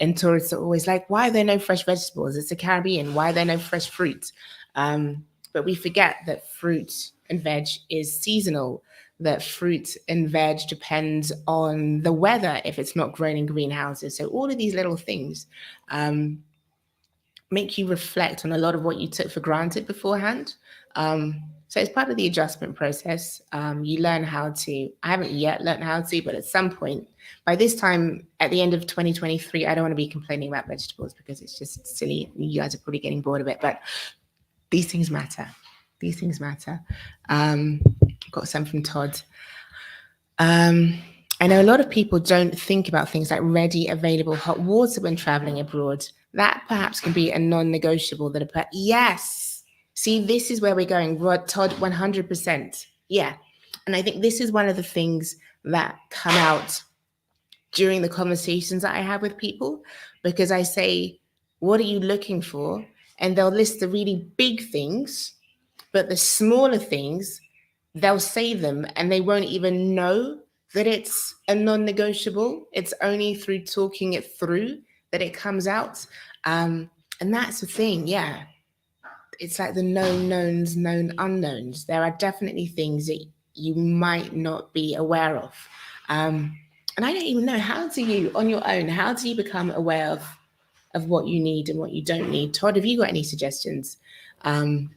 And tourists are always like, why are there no fresh vegetables? It's the Caribbean. Why are there no fresh fruit? But we forget that fruit and veg is seasonal, that fruit and veg depends on the weather if it's not grown in greenhouses. So all of these little things make you reflect on a lot of what you took for granted beforehand. So it's part of the adjustment process. You learn how to, I haven't yet learned how to, but at some point, by this time, at the end of 2023, I don't want to be complaining about vegetables because it's just silly. You guys are probably getting bored of it, but these things matter. These things matter. Got some from Todd. I know a lot of people don't think about things like ready, available hot water when traveling abroad. That perhaps can be a non-negotiable yes. See, this is where we're going. Todd, 100%. Yeah. And I think this is one of the things that come out during the conversations that I have with people, because I say, what are you looking for? And they'll list the really big things, but the smaller things, they'll say them and they won't even know that it's a non-negotiable. It's only through talking it through that it comes out. And that's the thing, yeah. It's like the known knowns, known unknowns. There are definitely things that you might not be aware of. And I don't even know, how do you, on your own, how do you become aware of what you need and what you don't need? Todd, have you got any suggestions? Um,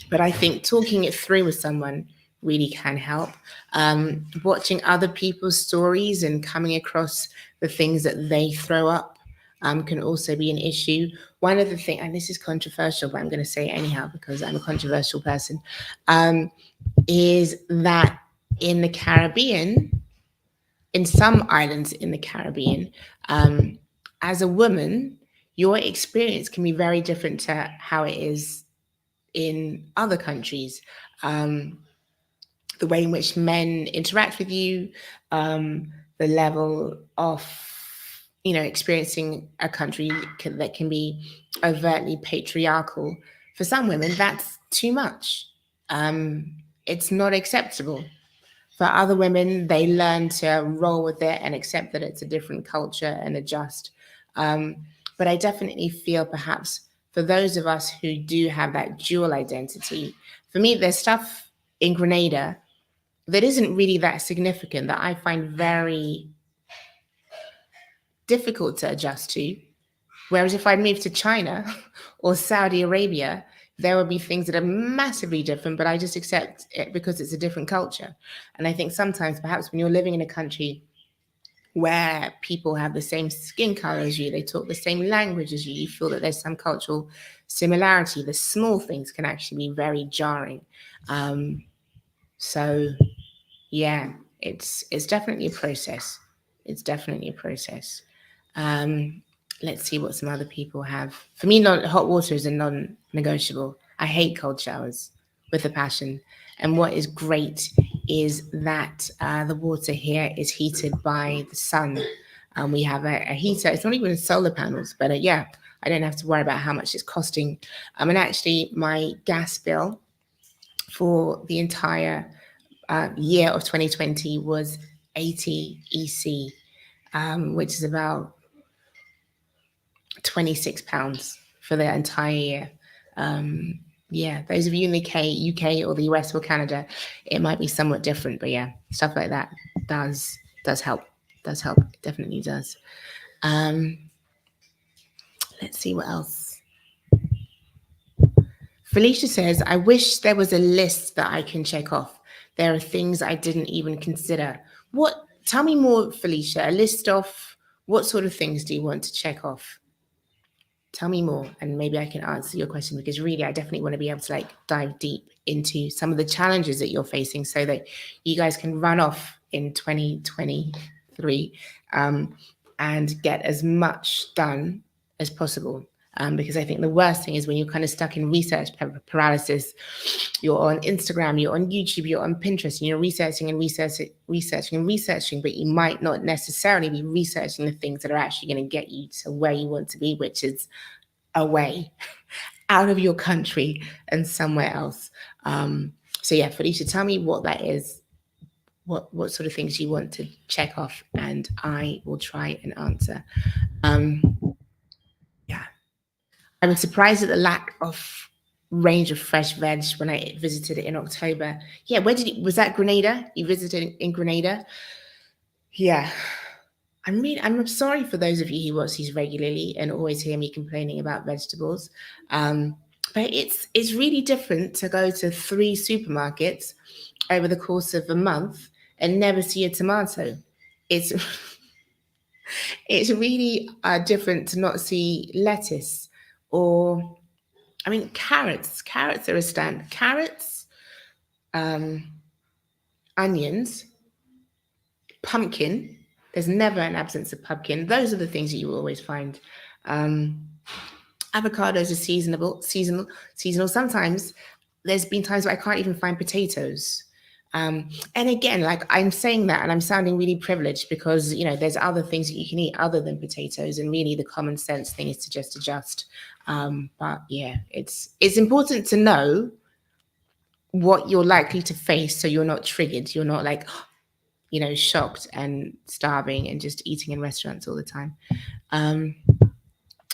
but I think talking it through with someone really can help. Watching other people's stories and coming across the things that they throw up can also be an issue. One of the things, and this is controversial, but I'm going to say it anyhow because I'm a controversial person, is that in the Caribbean, in some islands in the Caribbean, as a woman, your experience can be very different to how it is in other countries. Um, the way in which men interact with you, the level of experiencing a country that can be overtly patriarchal. For some women, that's too much. It's not acceptable. For other women, they learn to roll with it and accept that it's a different culture and adjust. But I definitely feel perhaps for those of us who do have that dual identity, for me, there's stuff in Grenada that isn't really that significant that I find very difficult to adjust to. Whereas if I'd moved to China or Saudi Arabia, there would be things that are massively different, but I just accept it because it's a different culture. And I think sometimes, perhaps when you're living in a country where people have the same skin color as you, they talk the same language as you feel that there's some cultural similarity. The small things can actually be very jarring. So yeah, it's definitely a process. It's definitely a process. Um, let's see what some other people have. For me, hot water is a non-negotiable. I hate cold showers with a passion. And what is great is that the water here is heated by the sun. We have a heater. It's not even solar panels, but yeah, I don't have to worry about how much it's costing. And actually, my gas bill for the entire year of 2020 was 80 EC, which is about £26 for the entire year. Yeah, those of you in the UK or the US or Canada, it might be somewhat different, but yeah, stuff like that does help. Does help. It definitely does. Let's see what else. Felicia says, I wish there was a list that I can check off. There are things I didn't even consider. What? Tell me more, Felicia. A list of what sort of things do you want to check off? Tell me more, and maybe I can answer your question, because really, I definitely want to be able to dive deep into some of the challenges that you're facing so that you guys can run off in 2023 and get as much done as possible. Because I think the worst thing is when you're kind of stuck in research paralysis. You're on Instagram, you're on YouTube, you're on Pinterest, and you're researching and researching, but you might not necessarily be researching the things that are actually going to get you to where you want to be, which is away, out of your country and somewhere else. So yeah, Felicia, tell me what that is. What sort of things you want to check off, and I will try and answer. Yeah, I was surprised at the lack of range of fresh veg when I visited it in October. Yeah, where did you, was that Grenada? You visited in Grenada? Yeah. I'm sorry for those of you who watch these regularly and always hear me complaining about vegetables. But it's really different to go to 3 supermarkets over the course of a month and never see a tomato. It's it's really different to not see lettuce, or I mean carrots. Carrots are a stand. Carrots, onions, pumpkin. There's never an absence of pumpkin. Those are the things that you will always find. Avocados are seasonal. Sometimes there's been times where I can't even find potatoes. And again, I'm saying that and I'm sounding really privileged because, there's other things that you can eat other than potatoes. And really the common sense thing is to just adjust. But yeah, it's important to know what you're likely to face so you're not triggered. You're not shocked and starving and just eating in restaurants all the time.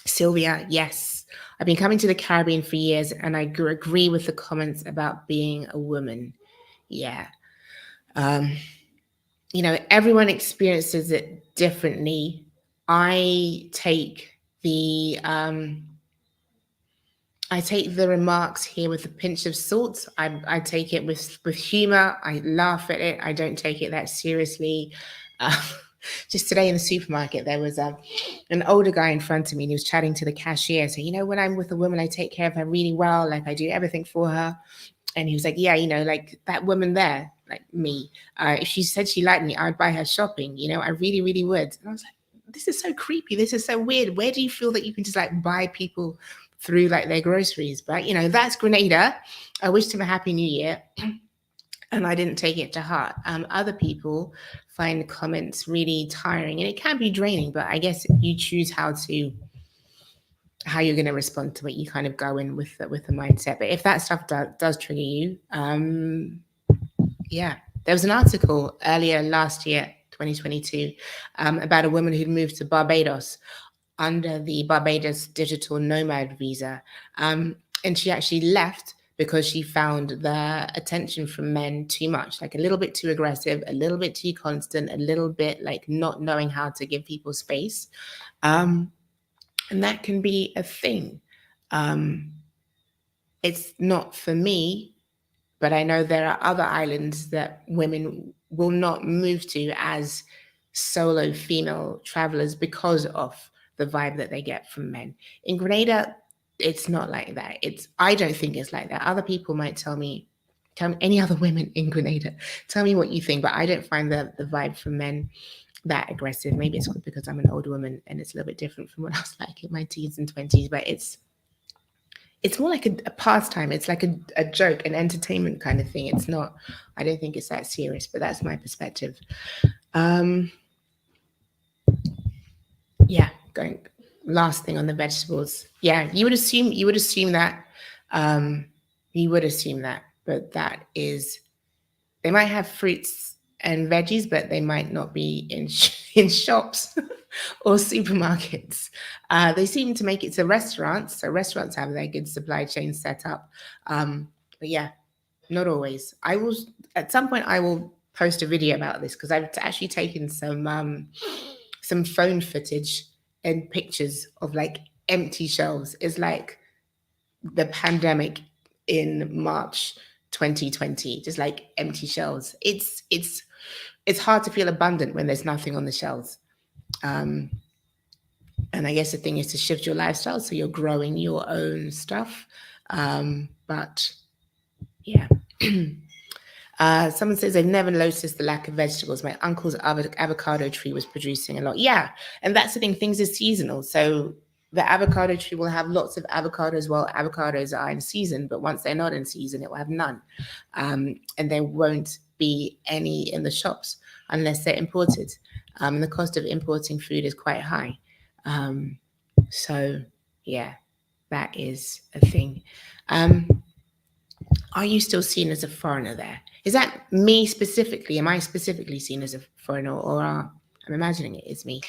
Sylvia, yes. I've been coming to the Caribbean for years and I agree with the comments about being a woman. Yeah. everyone experiences it differently. I take the um, I take the remarks here with a pinch of salt. I take it with humor. I laugh at it. I don't take it that seriously. Uh, just today in the supermarket, there was an older guy in front of me, and he was chatting to the cashier. So, when I'm with a woman, I take care of her really well. Like I do everything for her. And he was like, yeah, like that woman there, like me. If she said she liked me, I'd buy her shopping. I really, really would. And I was like, this is so creepy. This is so weird. Where do you feel that you can just like buy people through like their groceries? But that's Grenada. I wished him a happy new year. And I didn't take it to heart. Other people find comments really tiring, and it can be draining. But I guess you choose how you're going to respond to it. You kind of go in with the mindset. But if that stuff does trigger you, yeah, there was an article earlier last year, 2022, about a woman who'd moved to Barbados under the Barbados Digital Nomad visa. And she actually left because she found the attention from men too much, like a little bit too aggressive, a little bit too constant, a little bit like not knowing how to give people space. And that can be a thing. It's not for me, but I know there are other islands that women will not move to as solo female travelers because of the vibe that they get from men. In Grenada, it's not like that. I don't think it's like that. Other people might tell me any other women in Grenada, tell me what you think, but I don't find the vibe from men that aggressive. Maybe it's because I'm an older woman and it's a little bit different from what I was like in my teens and 20s, but it's more like a pastime. It's like a joke, an entertainment kind of thing. It's not, I don't think it's that serious, but that's my perspective. Yeah, going last thing on the vegetables. Yeah, you would assume that. You would assume that, but that is, they might have fruits and veggies, but they might not be in shops or supermarkets. They seem to make it to restaurants, so restaurants have their good supply chain set up. But yeah, not always. I will at some point I will post a video about this because I've actually taken some phone footage and pictures of like empty shelves. It's like the pandemic in March 2020, just like empty shelves. It's hard to feel abundant when there's nothing on the shelves. And I guess the thing is to shift your lifestyle so you're growing your own stuff. But yeah. Someone says they've never noticed the lack of vegetables. My uncle's avocado tree was producing a lot. Yeah, and that's the thing. Things are seasonal, so the avocado tree will have lots of avocados while avocados are in season. But once they're not in season, it will have none, and there won't be any in the shops unless they're imported. And the cost of importing food is quite high. So yeah, that is a thing. Are you still seen as a foreigner there? Is that me specifically? Am I specifically seen as a foreigner, or I'm imagining it is me?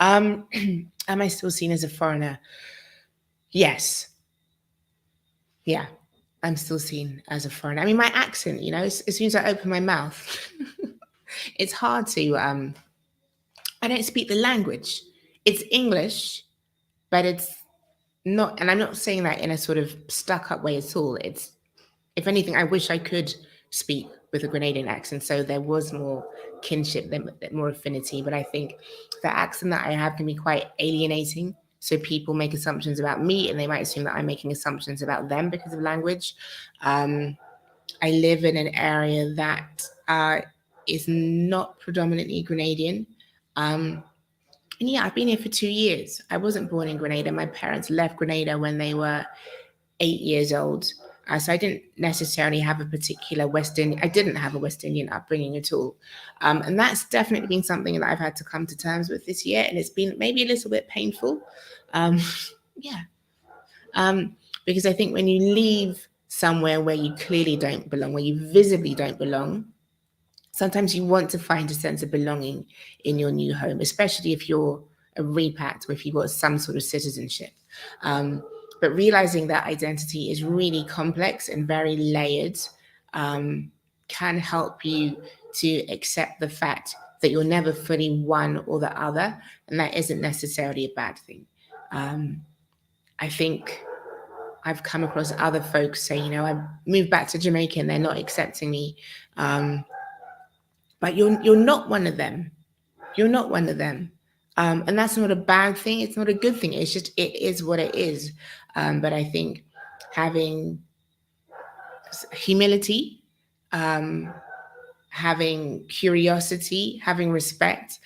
Am I still seen as a foreigner? Yes. Yeah, I'm still seen as a foreigner. I mean, my accent, as soon as I open my mouth, it's hard to. I don't speak the language. It's English, but it's not. And I'm not saying that in a sort of stuck-up way at all. It's, if anything, I wish I could speak with a Grenadian accent, so there was more kinship, more affinity. But I think the accent that I have can be quite alienating. So people make assumptions about me, and they might assume that I'm making assumptions about them because of language. I live in an area that is not predominantly Grenadian. And yeah, I've been here for 2 years. I wasn't born in Grenada. My parents left Grenada when they were 8 years old. So I didn't necessarily have a particular I didn't have a West Indian upbringing at all. And that's definitely been something that I've had to come to terms with this year. And it's been maybe a little bit painful. Yeah. Because I think when you leave somewhere where you clearly don't belong, where you visibly don't belong, sometimes you want to find a sense of belonging in your new home, especially if you're a repat or if you've got some sort of citizenship. But realizing that identity is really complex and very layered can help you to accept the fact that you're never fully one or the other, and that isn't necessarily a bad thing. I think I've come across other folks say, I moved back to Jamaica and they're not accepting me. But you're not one of them. You're not one of them. And that's not a bad thing. It's not a good thing. It's just, it is what it is. But I think having humility, having curiosity, having respect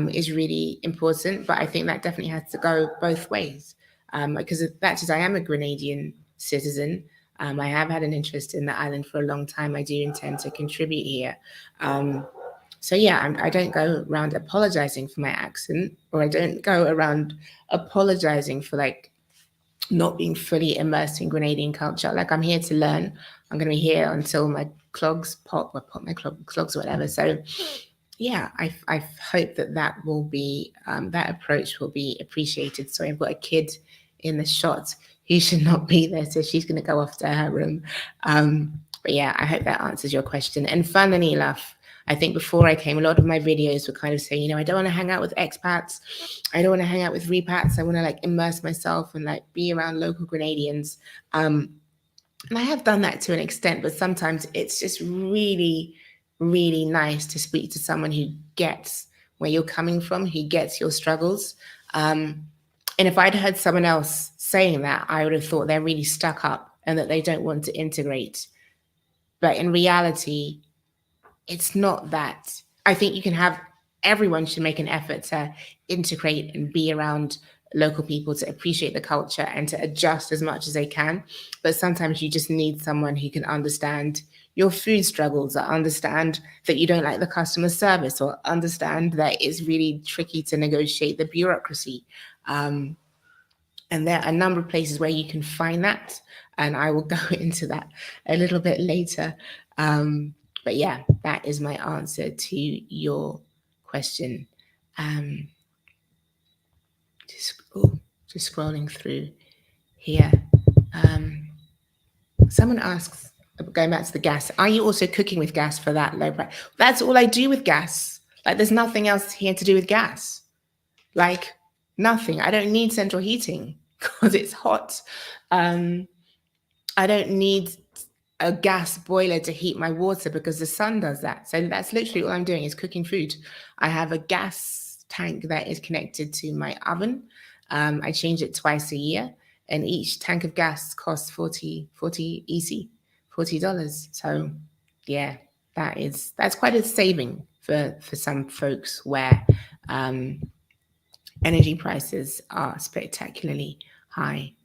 is really important. But I think that definitely has to go both ways. Because as much as I am a Grenadian citizen, I have had an interest in the island for a long time. I do intend to contribute here. So yeah, I don't go around apologizing for my accent, or I don't go around apologizing for like not being fully immersed in Grenadian culture. Like, I'm here to learn. I'm going to be here until my clogs pop, or pop my clogs or whatever. So yeah, I hope that will be, that approach will be appreciated. So I've got a kid in the shot who should not be there, so she's going to go off to her room. But yeah, I hope that answers your question. And funnily enough, I think before I came, a lot of my videos were kind of saying, I don't want to hang out with expats. I don't want to hang out with repats. I want to like immerse myself and like be around local Grenadians. And I have done that to an extent, but sometimes it's just really, really nice to speak to someone who gets where you're coming from, who gets your struggles. And if I'd heard someone else saying that, I would have thought they're really stuck up and that they don't want to integrate. But in reality, it's not that. I think you can have, everyone should make an effort to integrate and be around local people, to appreciate the culture and to adjust as much as they can. But sometimes you just need someone who can understand your food struggles, or understand that you don't like the customer service, or understand that it's really tricky to negotiate the bureaucracy. And there are a number of places where you can find that. And I will go into that a little bit later. But yeah, that is my answer to your question. Just scrolling through here. Someone asks, going back to the gas, are you also cooking with gas for that low price? That's all I do with gas. Like, there's nothing else here to do with gas. Like, nothing. I don't need central heating because it's hot. I don't need a gas boiler to heat my water because the sun does that. So that's literally all I'm doing, is cooking food. I have a gas tank that is connected to my oven. I change it twice a year, and each tank of gas costs $40 $40. So yeah, that's quite a saving for some folks where energy prices are spectacularly high.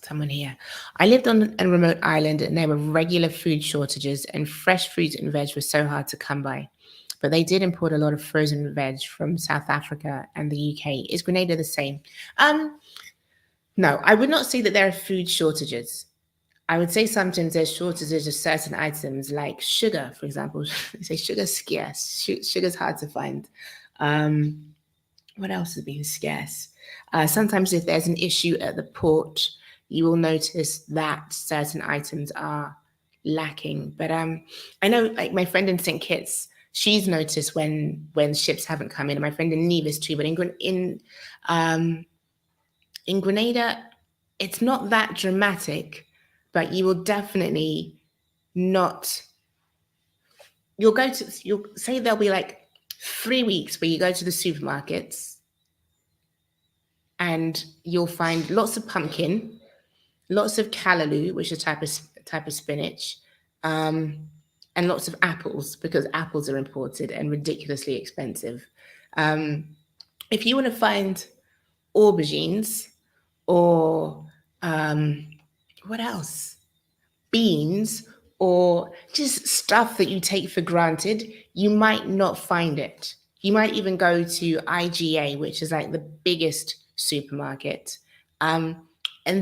Someone here. I lived on a remote island and there were regular food shortages, and fresh fruit and veg was so hard to come by. But they did import a lot of frozen veg from South Africa and the UK. Is Grenada the same? No, I would not say that there are food shortages. I would say sometimes there's shortages of certain items, like sugar, for example. They say sugar's scarce. Sugar's hard to find. What else has been scarce? Sometimes if there's an issue at the port, you will notice that certain items are lacking. But I know, like, my friend in St. Kitts, she's noticed when ships haven't come in, and my friend in Nevis too. But in Grenada, it's not that dramatic, but you will definitely not. You'll say there'll be like 3 weeks where you go to the supermarkets and you'll find lots of pumpkin, lots of callaloo, which is a type of spinach, and lots of apples, because apples are imported and ridiculously expensive. If you want to find aubergines or what else? Beans, or just stuff that you take for granted, you might not find it. You might even go to IGA, which is like the biggest supermarket, and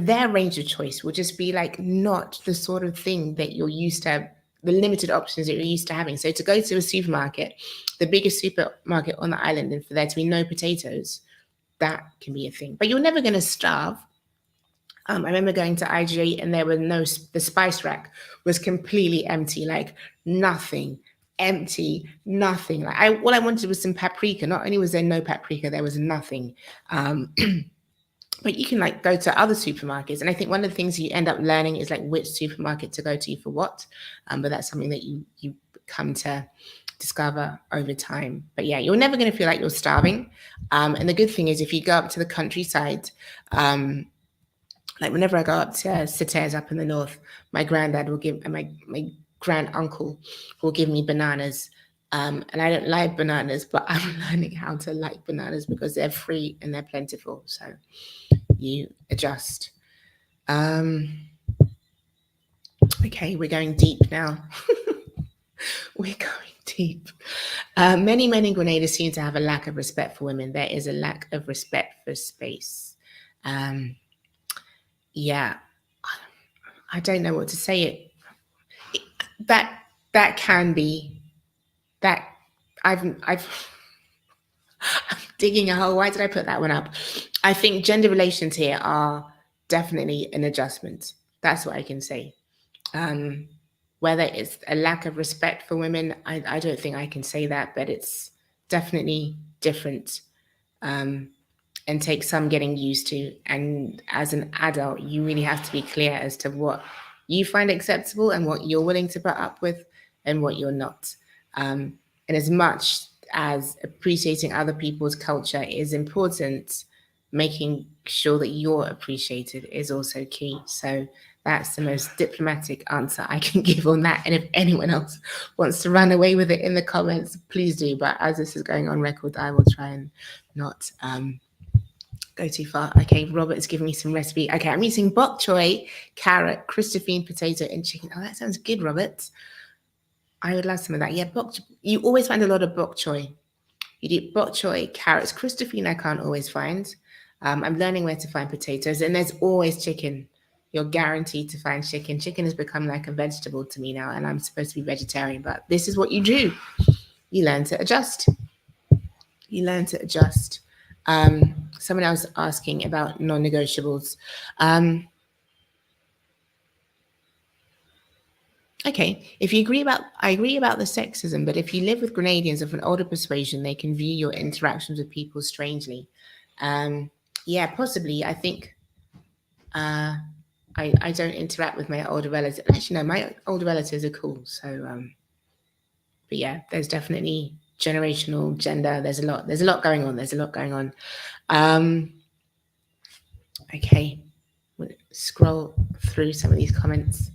their range of choice will just be like not the sort of thing that you're used to, the limited options that you're used to having. So to go to a supermarket, the biggest supermarket on the island, and for there to be no potatoes, that can be a thing. But you're never going to starve. I remember going to IGA and there were the spice rack was completely empty, like nothing. empty, nothing. Like all I wanted was some paprika. Not only was there no paprika, there was nothing. But you can like go to other supermarkets, and I think one of the things you end up learning is like which supermarket to go to for what. But that's something that you come to discover over time. But yeah, you're never going to feel like you're starving. And the good thing is, if you go up to the countryside, like whenever I go up to Sitez up in the north, my granddad will give, and my grand uncle will give me bananas. And I don't like bananas, but I'm learning how to like bananas because they're free and they're plentiful. So you adjust. Okay, we're going deep now. We're going deep. Many men in Grenada seem to have a lack of respect for women. There is a lack of respect for space. Yeah, I don't know what to say. That can be that. I'm digging a hole. Why did I put that one up? I think gender relations here are definitely an adjustment. That's what I can say. Whether it's a lack of respect for women, I don't think I can say that, but it's definitely different, and takes some getting used to. And as an adult, you really have to be clear as to what you find acceptable and what you're willing to put up with and what you're not. And as much as appreciating other people's culture is important, making sure that you're appreciated is also key. So that's the most diplomatic answer I can give on that. And if anyone else wants to run away with it in the comments, please do. But as this is going on record, I will try and not go too far. Okay, Robert's giving me some recipe. Okay, I'm using bok choy, carrot, Christophine potato, and chicken. Oh, that sounds good, Robert. I would love some of that. Yeah, you always find a lot of bok choy. You do bok choy, carrots, Christophine I can't always find. I'm learning where to find potatoes, and there's always chicken. You're guaranteed to find chicken. Chicken has become like a vegetable to me now, and I'm supposed to be vegetarian, but this is what you do. You learn to adjust. You learn to adjust. Someone else asking about non-negotiables. Okay, I agree about the sexism, but if you live with Grenadians of an older persuasion, they can view your interactions with people strangely. Yeah, possibly. I think I don't interact with my older relatives. Actually, no, my older relatives are cool. So, but yeah, there's definitely generational gender. There's a lot going on. Okay, we'll scroll through some of these comments.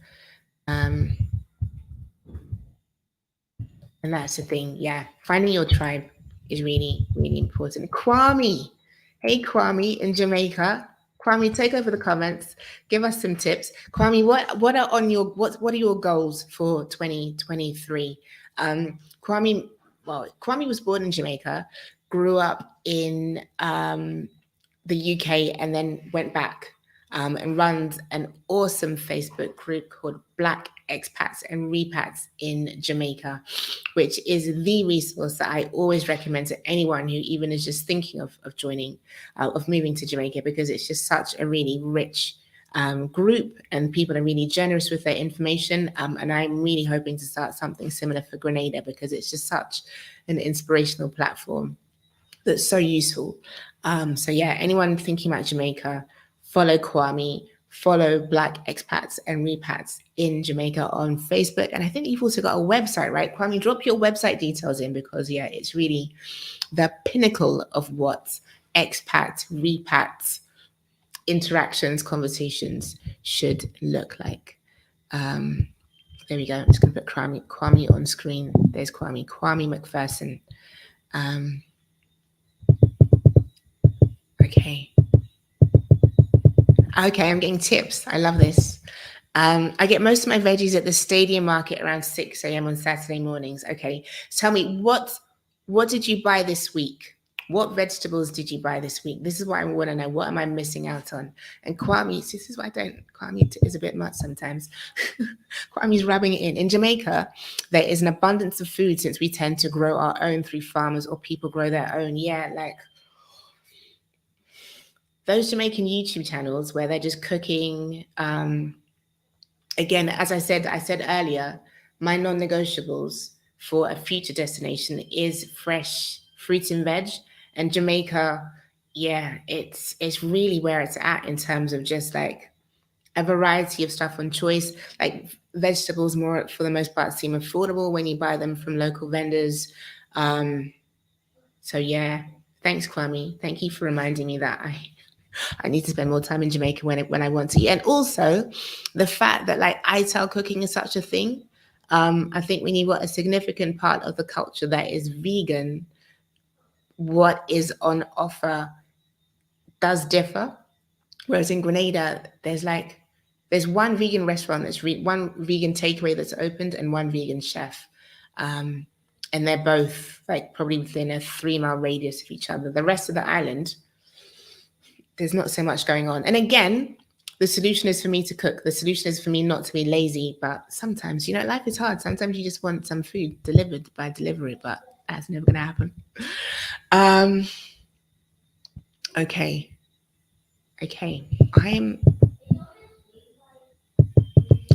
And that's the thing. Yeah, finding your tribe is really, really important. Kwame, hey Kwame in Jamaica. Kwame, take over the comments. Give us some tips. Kwame, what are your goals for 2023? Kwame was born in Jamaica, grew up in the UK, and then went back and runs an awesome Facebook group called Black Expats and Repats in Jamaica, which is the resource that I always recommend to anyone who even is just thinking of joining, of moving to Jamaica, because it's just such a really rich group, and people are really generous with their information. And I'm really hoping to start something similar for Grenada, because it's just such an inspirational platform that's so useful. So yeah, anyone thinking about Jamaica, follow Kwame, follow Black Expats and Repats in Jamaica on Facebook. And I think you've also got a website, right? Kwame, drop your website details in, because yeah, it's really the pinnacle of what expat, repats, interactions, conversations should look like. There we go. I'm just going to put Kwame on screen. There's Kwame McPherson. Okay. Okay, I'm getting tips. I love this. I get most of my veggies at the Stadium Market around 6 a.m. on Saturday mornings. Okay, so tell me, what did you buy this week? What vegetables did you buy this week? This is what I want to know. What am I missing out on? And Kwame, this is why Kwame is a bit much sometimes. Kwame's rubbing it in. In Jamaica, there is an abundance of food, since we tend to grow our own through farmers, or people grow their own. Yeah, like those Jamaican YouTube channels where they're just cooking. Again, as I said earlier, my non-negotiables for a future destination is fresh fruits and veg. And Jamaica, yeah, it's really where it's at in terms of just like a variety of stuff on choice. Like vegetables, more for the most part, seem affordable when you buy them from local vendors. Um, so yeah, thanks, Kwame. Thank you for reminding me that I need to spend more time in Jamaica when I want to. And also, the fact that like ITAL cooking is such a thing. I think when you've got a significant part of the culture that is vegan, what is on offer does differ. Whereas in Grenada, there's one vegan restaurant one vegan takeaway that's opened and one vegan chef. Um, and they're both like probably within a 3 mile radius of each other. The rest of the island, there's not so much going on. And again, the solution is for me to cook. The solution is for me not to be lazy. But sometimes, life is hard. Sometimes you just want some food delivered by delivery, but that's never going to happen. Um, okay. Okay.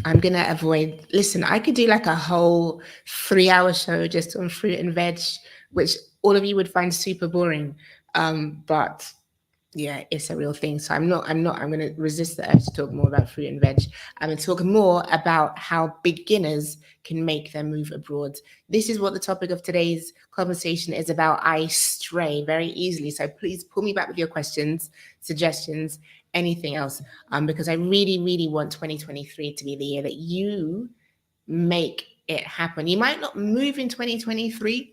I'm gonna avoid. Listen, I could do like a whole 3 hour show just on fruit and veg, which all of you would find super boring. But yeah, it's a real thing. So I'm going to resist the urge to talk more about fruit and veg. I'm going to talk more about how beginners can make their move abroad. This is what the topic of today's conversation is about. I stray very easily. So please pull me back with your questions, suggestions, anything else. Because I really, really want 2023 to be the year that you make it happen. You might not move in 2023,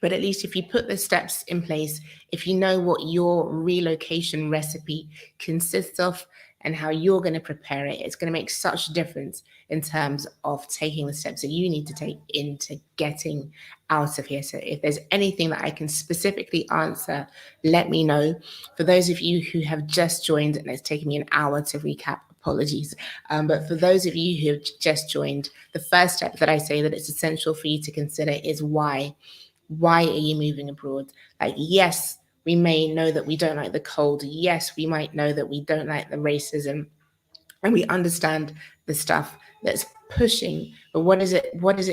but at least if you put the steps in place, if you know what your relocation recipe consists of and how you're going to prepare it, it's going to make such a difference in terms of taking the steps that you need to take into getting out of here. So if there's anything that I can specifically answer, let me know. For those of you who have just joined, and it's taken me an hour to recap, apologies. But for those of you who have just joined, the first step that I say that it's essential for you to consider is why. Why are you moving abroad? Like, yes, we may know that we don't like the cold. Yes, we might know that we don't like the racism, and we understand the stuff that's pushing. But what is it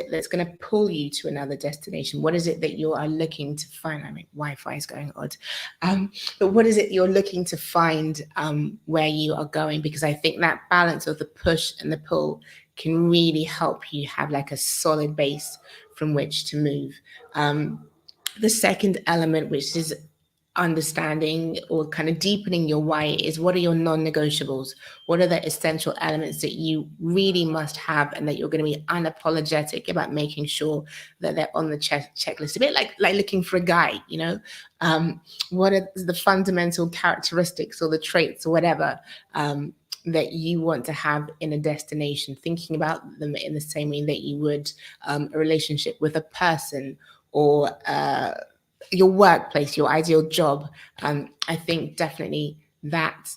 that's going to pull you to another destination? What is it that you are looking to find? I mean, Wi-Fi is going odd. But what is it you're looking to find where you are going? Because I think that balance of the push and the pull can really help you have like a solid base from which to move. The second element, which is understanding or kind of deepening your why, is what are your non-negotiables? What are the essential elements that you really must have and that you're going to be unapologetic about making sure that they're on the checklist? A bit like looking for a guy, what are the fundamental characteristics or the traits or whatever that you want to have in a destination, thinking about them in the same way that you would a relationship with a person or your workplace, your ideal job. I think definitely that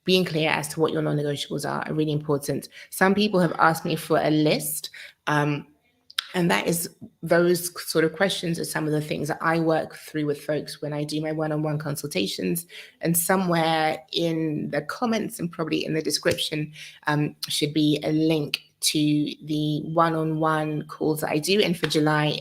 being clear as to what your non-negotiables are really important. Some people have asked me for a list, and that is those sort of questions are some of the things that I work through with folks when I do my one-on-one consultations. And somewhere in the comments and probably in the description should be a link to the one-on-one calls that I do. And for July,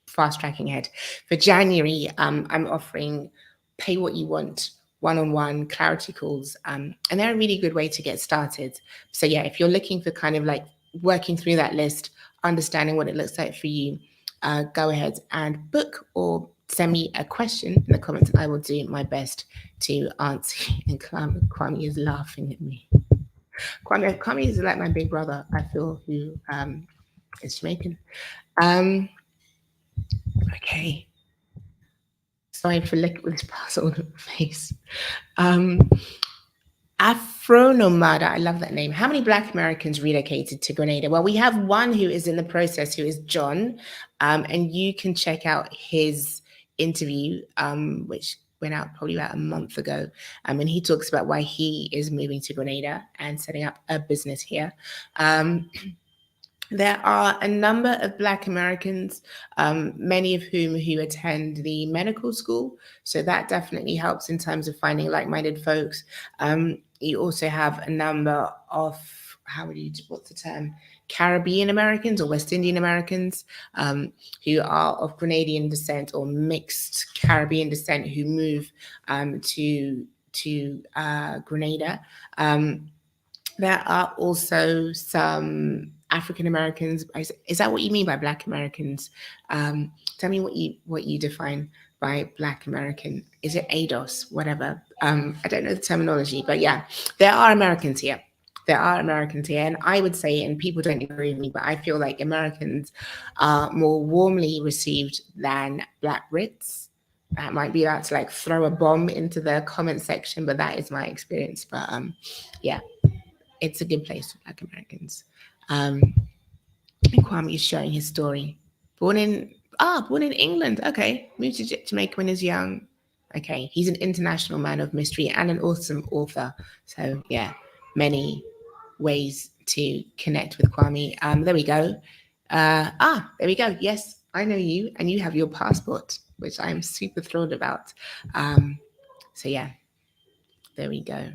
fast tracking ahead. For January, I'm offering pay what you want one-on-one clarity calls. And they're a really good way to get started. So yeah, if you're looking for kind of like working through that list, understanding what it looks like for you, go ahead and book or send me a question in the comments and I will do my best to answer. And Kwame is laughing at me. Kwame is like my big brother, I feel, who is Jamaican. Okay. Sorry for looking with this puzzled face. Afro Nomada, I love that name. How many Black Americans relocated to Grenada? Well, we have one who is in the process, who is John, and you can check out his interview, which went out probably about a month ago, and he talks about why he is moving to Grenada and setting up a business here. There are a number of Black Americans, many of whom who attend the medical school. So that definitely helps in terms of finding like-minded folks. You also have a number of, what's the term? Caribbean Americans or West Indian Americans who are of Grenadian descent or mixed Caribbean descent who move to Grenada. There are also some African Americans. Is that what you mean by Black Americans? Tell me what you define by Black American. Is it ADOS? Whatever. I don't know the terminology, but yeah, there are Americans here. There are Americans here, and I would say, and people don't agree with me, but I feel like Americans are more warmly received than Black Brits. That might be about to like throw a bomb into the comment section, but that is my experience. But yeah, it's a good place for Black Americans. And Kwame is sharing his story. Born in England. Okay, moved to Jamaica when he was young. Okay, he's an international man of mystery and an awesome author. So yeah, many ways to connect with Kwame. There we go. There we go. Yes, I know you, and you have your passport, which I'm super thrilled about. So yeah, there we go.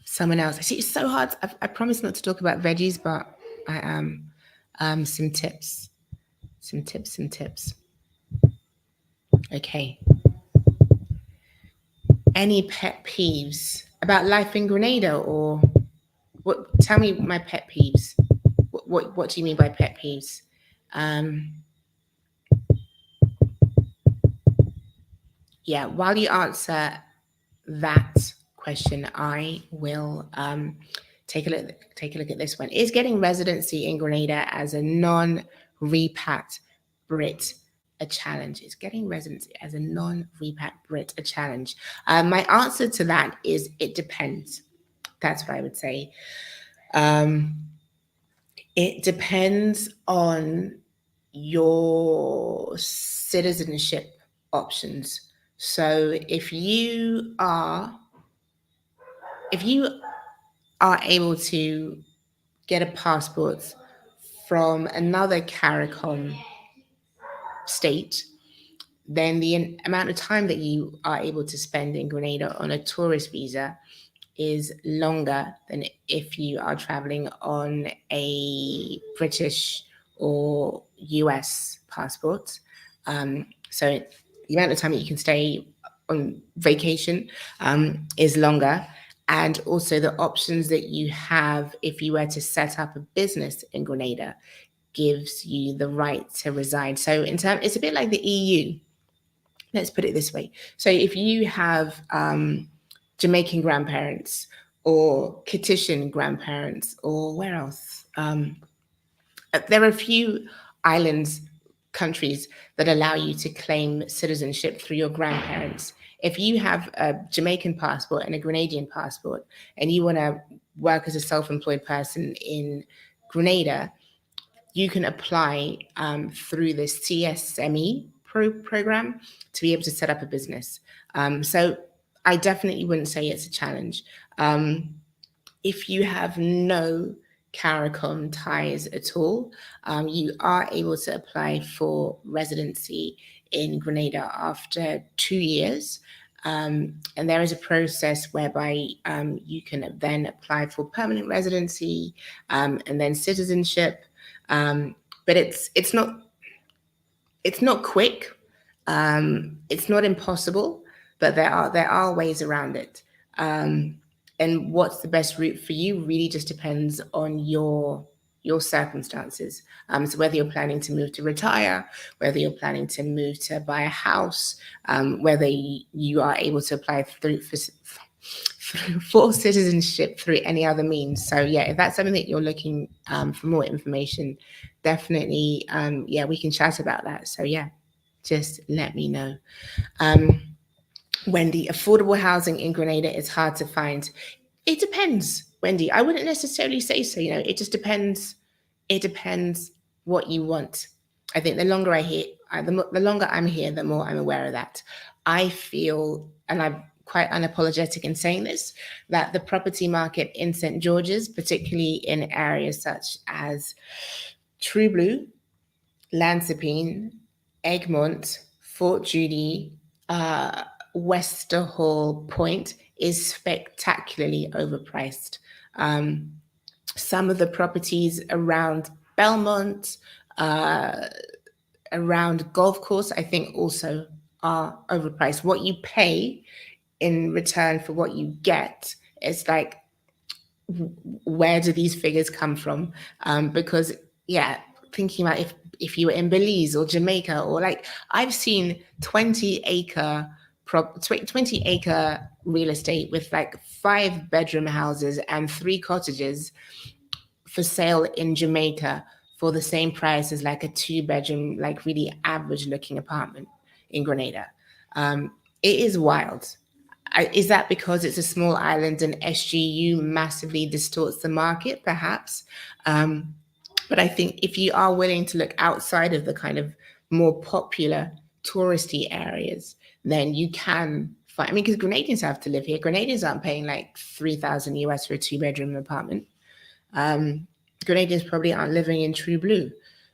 Someone else. See, it's so hard. I promise not to talk about veggies, but I am. Some tips. Okay. Any pet peeves about life in Grenada, or what? Tell me my pet peeves. What do you mean by pet peeves? Yeah. While you answer that question, I will take a look at this one. Is getting residency in Grenada as a non-repat Brit a challenge? Is getting residency as a non-repat Brit a challenge? My answer to that is it depends. That's what I would say. It depends on your citizenship options. So if you are able to get a passport from another CARICOM state, then the amount of time that you are able to spend in Grenada on a tourist visa is longer than if you are traveling on a British or US passport. So the amount of time that you can stay on vacation is longer. And also the options that you have if you were to set up a business in Grenada gives you the right to reside. So it's a bit like the EU. Let's put it this way. So if you have Jamaican grandparents or Kittian grandparents, or where else? There are a few islands, countries that allow you to claim citizenship through your grandparents. If you have a Jamaican passport and a Grenadian passport, and you want to work as a self-employed person in Grenada, you can apply through the CSME program to be able to set up a business. So I definitely wouldn't say it's a challenge. If you have no CARICOM ties at all, you are able to apply for residency in Grenada after 2 years. And there is a process whereby you can then apply for permanent residency and then citizenship. But it's not quick. It's not impossible, but there are ways around it. And what's the best route for you really just depends on your circumstances. So whether you're planning to move to retire, whether you're planning to move to buy a house, whether you are able to apply for citizenship through any other means. So yeah, if that's something that you're looking for more information, definitely we can chat about that. So yeah, just let me know. Wendy, affordable housing in Grenada is hard to find. It depends, Wendy. I wouldn't necessarily say so. It just depends. It depends what you want. I think the longer the longer I'm here, the more I'm aware of that. I feel, and I'm quite unapologetic in saying this, that the property market in St. George's, particularly in areas such as True Blue, Lansepine, Egmont, Fort Judy, uh, Westerhall Point is spectacularly overpriced. Um, some of the properties around Belmont, uh, around golf course, I think also are overpriced. What you pay in return for what you get is like, where do these figures come from? Because yeah, thinking about if you were in Belize or Jamaica, or like I've seen 20-acre real estate with like 5-bedroom houses and 3 cottages for sale in Jamaica for the same price as like a 2-bedroom, like really average looking apartment in Grenada. Um, it is wild. Is that because it's a small island and SGU massively distorts the market? Perhaps. Um, but I think if you are willing to look outside of the kind of more popular touristy areas, then you can find. I mean, because Grenadians have to live here. Grenadians aren't paying like 3,000 US for a 2-bedroom apartment. Um, Grenadians probably aren't living in true blue.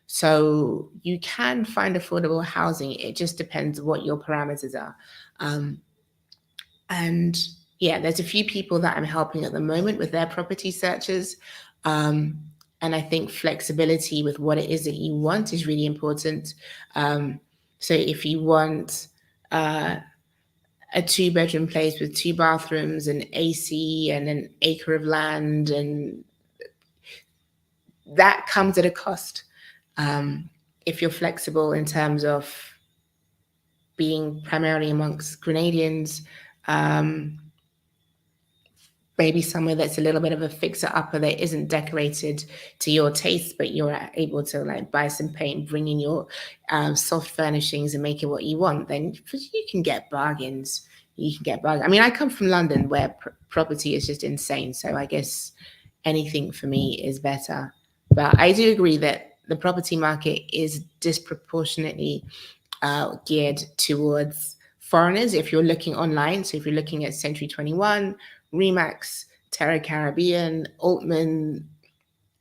So you can find affordable housing. It just depends what your parameters are. Um, and yeah, there's a few people that I'm helping at the moment with their property searches. Um, and I think flexibility with what it is that you want is really important. Um, so if you want uh, a 2-bedroom place with 2 bathrooms and AC and an acre of land, and that comes at a cost. If you're flexible in terms of being primarily amongst Grenadians, um, maybe somewhere that's a little bit of a fixer upper that isn't decorated to your taste, but you're able to like buy some paint, bring in your soft furnishings and make it what you want, then you can get bargains. You can get bargains. I mean, I come from London where property is just insane. So I guess anything for me is better. But I do agree that the property market is disproportionately geared towards foreigners if you're looking online. So if you're looking at Century 21, Remax, Terra Caribbean, Altman,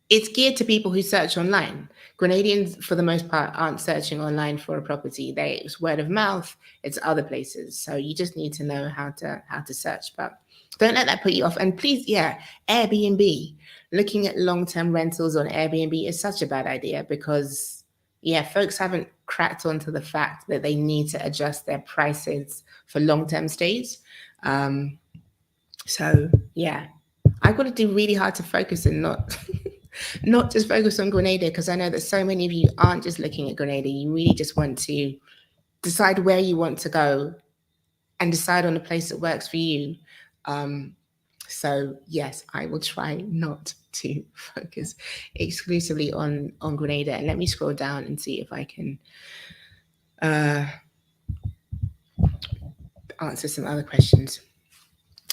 it's geared to people who search online. Grenadians, for the most part, aren't searching online for a property. It's word of mouth. It's other places. So you just need to know how to search. But don't let that put you off. And please, yeah, Airbnb. Looking at long-term rentals on Airbnb is such a bad idea because yeah, folks haven't cracked onto the fact that they need to adjust their prices for long-term stays. Um, so yeah, I've got to do really hard to focus and not not just focus on Grenada, because I know that so many of you aren't just looking at Grenada. You really just want to decide where you want to go and decide on a place that works for you. Um, so yes, I will try not to focus exclusively on Grenada. And let me scroll down and see if I can answer some other questions.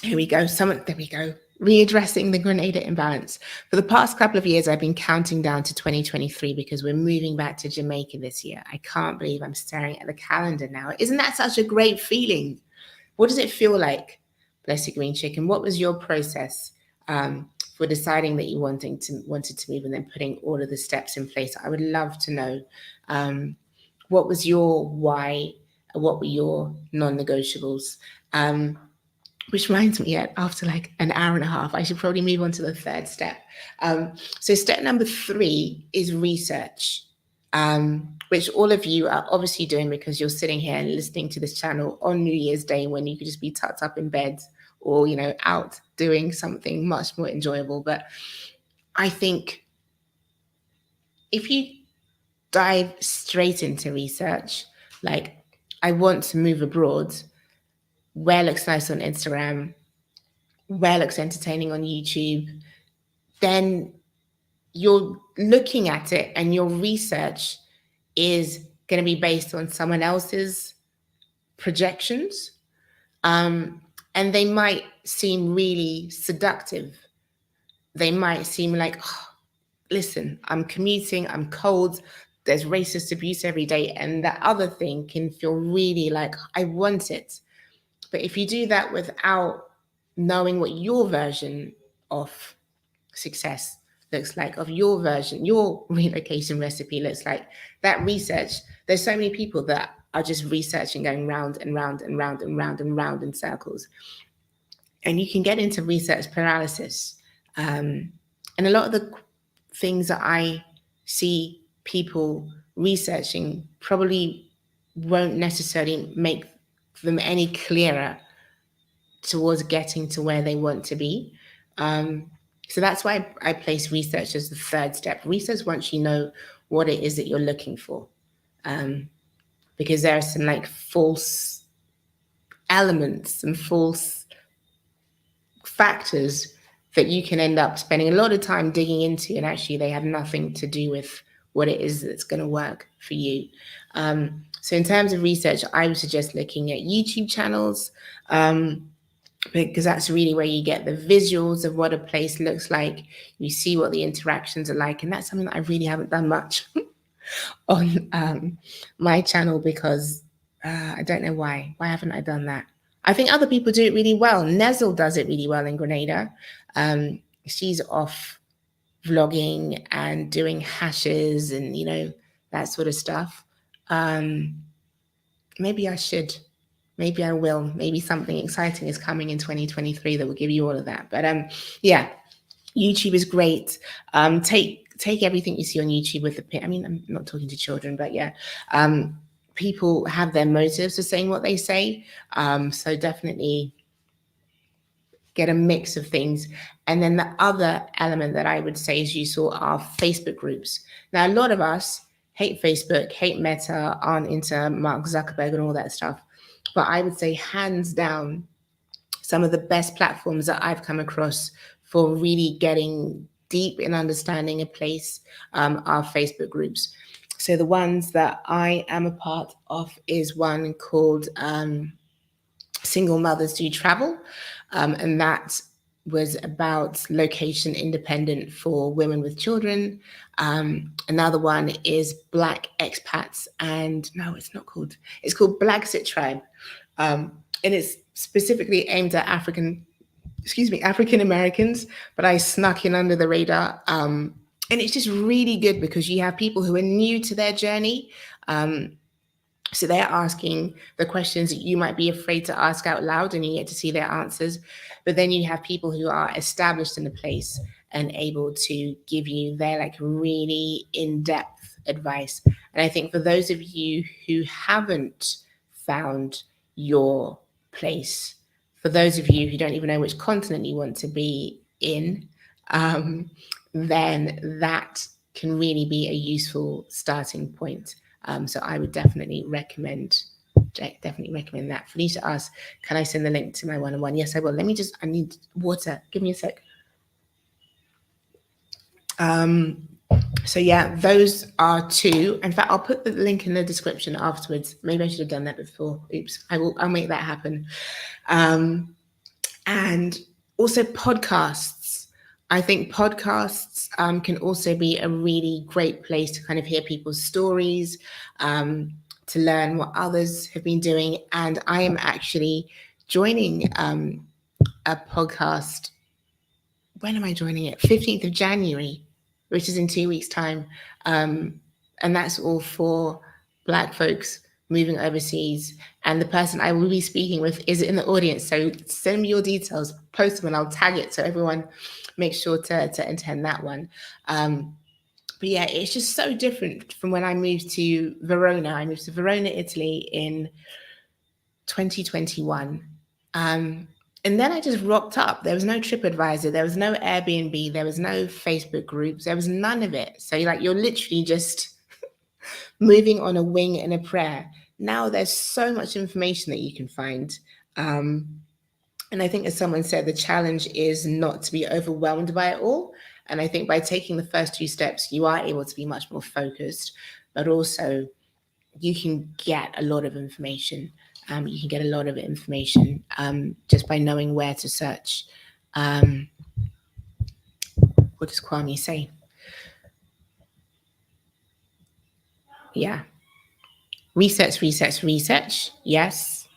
Here we go. There we go. Readdressing the Grenada imbalance. For the past couple of years, I've been counting down to 2023 because we're moving back to Jamaica this year. I can't believe I'm staring at the calendar now. Isn't that such a great feeling? What does it feel like? Bless you, Green Chicken. What was your process for deciding that you wanted to move and then putting all of the steps in place? I would love to know. What was your why? What were your non-negotiables? Which reminds me, yet after like an hour and a half, I should probably move on to the third step. So step number 3 is research, which all of you are obviously doing because you're sitting here and listening to this channel on New Year's Day when you could just be tucked up in bed or, out doing something much more enjoyable. But I think if you dive straight into research, like I want to move abroad, where looks nice on Instagram, where looks entertaining on YouTube, then you're looking at it and your research is going to be based on someone else's projections. And they might seem really seductive. They might seem like, oh, listen, I'm commuting, I'm cold, there's racist abuse every day. And that other thing can feel really like, I want it. But if you do that without knowing what your version of success looks like, of your version, your relocation recipe looks like, that research There's so many people that are just researching, going round and round and round and round and round in circles. And you can get into research paralysis. And a lot of the things that I see people researching probably won't necessarily make them any clearer towards getting to where they want to be. So that's why I place research as the third step. Research once you know what it is that you're looking for, because there are some like false elements and false factors that you can end up spending a lot of time digging into, and actually they have nothing to do with what it is that's going to work for you. So in terms of research, I would suggest looking at YouTube channels, because that's really where you get the visuals of what a place looks like. You see what the interactions are like, and that's something that I really haven't done much on my channel, because I don't know why. Why haven't I done that? I think other people do it really well. Nezel does it really well in Grenada. She's off vlogging and doing hashes and, you know, that sort of stuff. Maybe I should. Maybe I will. Maybe something exciting is coming in 2023 that will give you all of that. But yeah, YouTube is great. Take everything you see on YouTube with a pin. I mean, I'm not talking to children, but yeah, people have their motives for saying what they say. So definitely get a mix of things. And then the other element that I would say is useful are Facebook groups. Now, a lot of us hate Facebook, hate Meta, aren't into Mark Zuckerberg and all that stuff. But I would say hands down, some of the best platforms that I've come across for really getting deep in understanding a place are Facebook groups. So the ones that I am a part of is one called Single Mothers Do Travel. And that was about location independent for women with children. Another one is Black Expats, and no, it's not called, it's called Blacksit Tribe. And it's specifically aimed at African Americans, but I snuck in under the radar. And it's just really good because you have people who are new to their journey. So they're asking the questions that you might be afraid to ask out loud, and you get to see their answers. But then you have people who are established in the place and able to give you their like really in-depth advice. And I think for those of you who haven't found your place, for those of you who don't even know which continent you want to be in, then that can really be a useful starting point. So I would definitely recommend that. Felicia asks, can I send the link to my one-on-one? Yes, I will. I need water. Give me a sec. So yeah, those are two. In fact, I'll put the link in the description afterwards. Maybe I should have done that before. Oops, I'll make that happen. And also podcasts. I think podcasts can also be a really great place to kind of hear people's stories, to learn what others have been doing. And I am actually joining a podcast. When am I joining it? 15th of January, which is in 2 weeks' time. And that's all for Black folks moving overseas. And the person I will be speaking with is in the audience. So send me your details, post them, and I'll tag it so everyone makes sure to attend that one. But yeah, it's just so different from when I moved to Verona. I moved to Verona, Italy in 2021. And then I just rocked up. There was no TripAdvisor, there was no Airbnb, there was no Facebook groups, there was none of it. So you're literally just moving on a wing and a prayer. Now there's so much information that you can find. And I think, as someone said, the challenge is not to be overwhelmed by it all. And I think by taking the first 2 steps, you are able to be much more focused, but also you can get a lot of information. You can get a lot of information just by knowing where to search. What does Kwame say? Yeah. Research. Yes.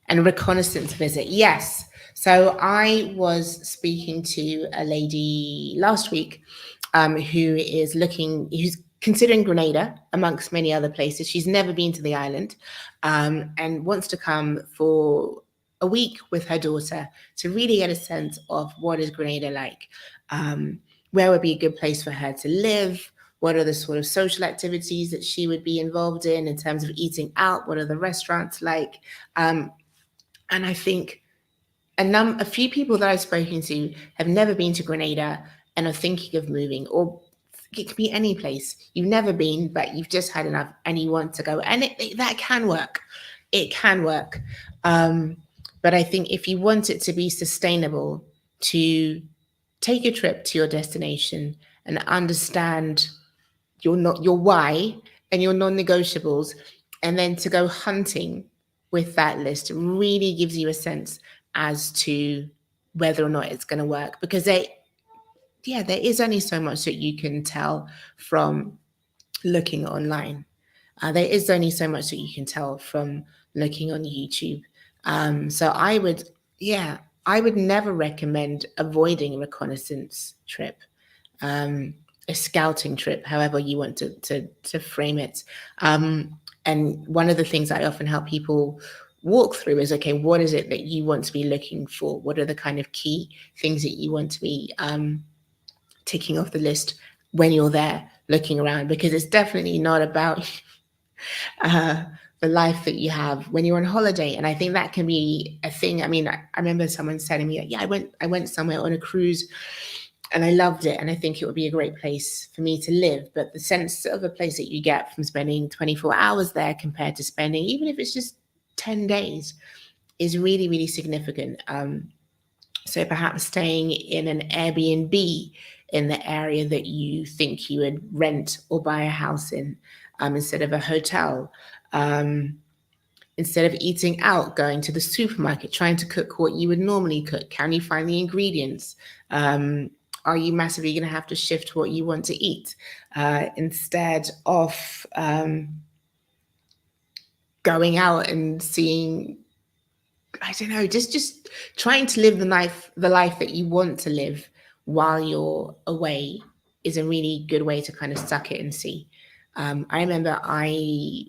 And reconnaissance visit. Yes. So I was speaking to a lady last week who's considering Grenada amongst many other places. She's never been to the island, and wants to come for a week with her daughter to really get a sense of what is Grenada like. Where would be a good place for her to live? What are the sort of social activities that she would be involved in terms of eating out? What are the restaurants like? And I think a few people that I've spoken to have never been to Grenada and are thinking of moving, or it could be any place you've never been, but you've just had enough and you want to go, and that can work. It can work, but I think if you want it to be sustainable, to take a trip to your destination and understand your why and your non-negotiables, and then to go hunting with that list really gives you a sense as to whether or not it's going to work, because there is only so much that you can tell from looking online. There is only so much that you can tell from looking on YouTube. So I would never recommend avoiding a reconnaissance trip, a scouting trip, however you want to frame it. And one of the things I often help people walk through is, okay, what is it that you want to be looking for? What are the kind of key things that you want to be ticking off the list when you're there looking around? Because it's definitely not about the life that you have when you're on holiday. And I think that can be a thing. I mean, I remember someone telling me, yeah, I went somewhere on a cruise and I loved it, and I think it would be a great place for me to live. But the sense of a place that you get from spending 24 hours there compared to spending, even if it's just 10 days, is really, really significant. So perhaps staying in an Airbnb in the area that you think you would rent or buy a house in, instead of a hotel. Instead of eating out, going to the supermarket, trying to cook what you would normally cook. Can you find the ingredients? Are you massively going to have to shift what you want to eat, instead of going out and seeing, I don't know, just trying to live the life that you want to live while you're away is a really good way to kind of suck it and see. I remember I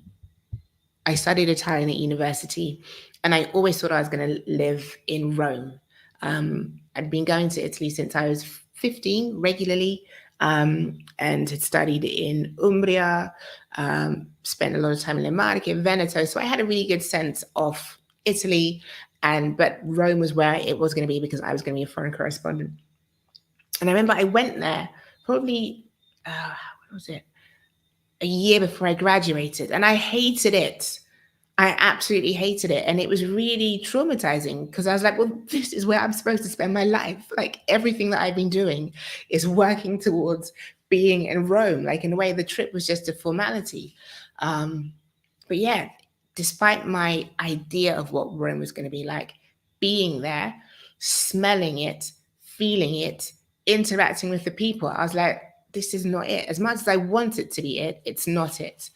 studied Italian at university, and I always thought I was going to live in Rome. I'd been going to Italy since I was 15 regularly, and had studied in Umbria, spent a lot of time in Le Marche, Veneto. So I had a really good sense of Italy, but Rome was where it was going to be because I was going to be a foreign correspondent. And I remember I went there probably, what was it? A year before I graduated, and I hated it. I absolutely hated it. And it was really traumatizing because I was like, well, this is where I'm supposed to spend my life. Like everything that I've been doing is working towards being in Rome. Like in a way, the trip was just a formality. But yeah, despite my idea of what Rome was going to be like, being there, smelling it, feeling it, interacting with the people, I was like, this is not it. As much as I want it to be it, it's not it.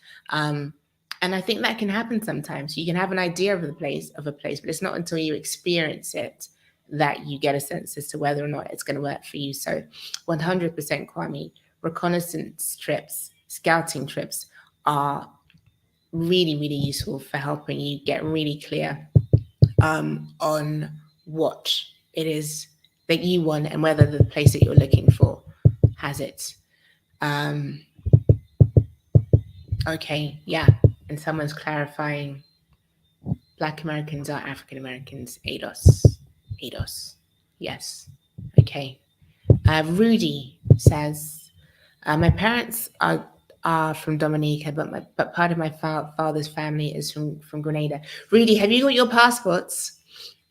And I think that can happen sometimes. You can have an idea of a place, but it's not until you experience it that you get a sense as to whether or not it's going to work for you. So 100% Kwame, reconnaissance trips, scouting trips are really, really useful for helping you get really clear on what it is that you want and whether the place that you're looking for has it. Okay, yeah. And someone's clarifying, Black Americans are African Americans. ADOS. Yes. Okay. Rudy says, my parents are from Dominica, but part of my father's family is from Grenada. Rudy, have you got your passports?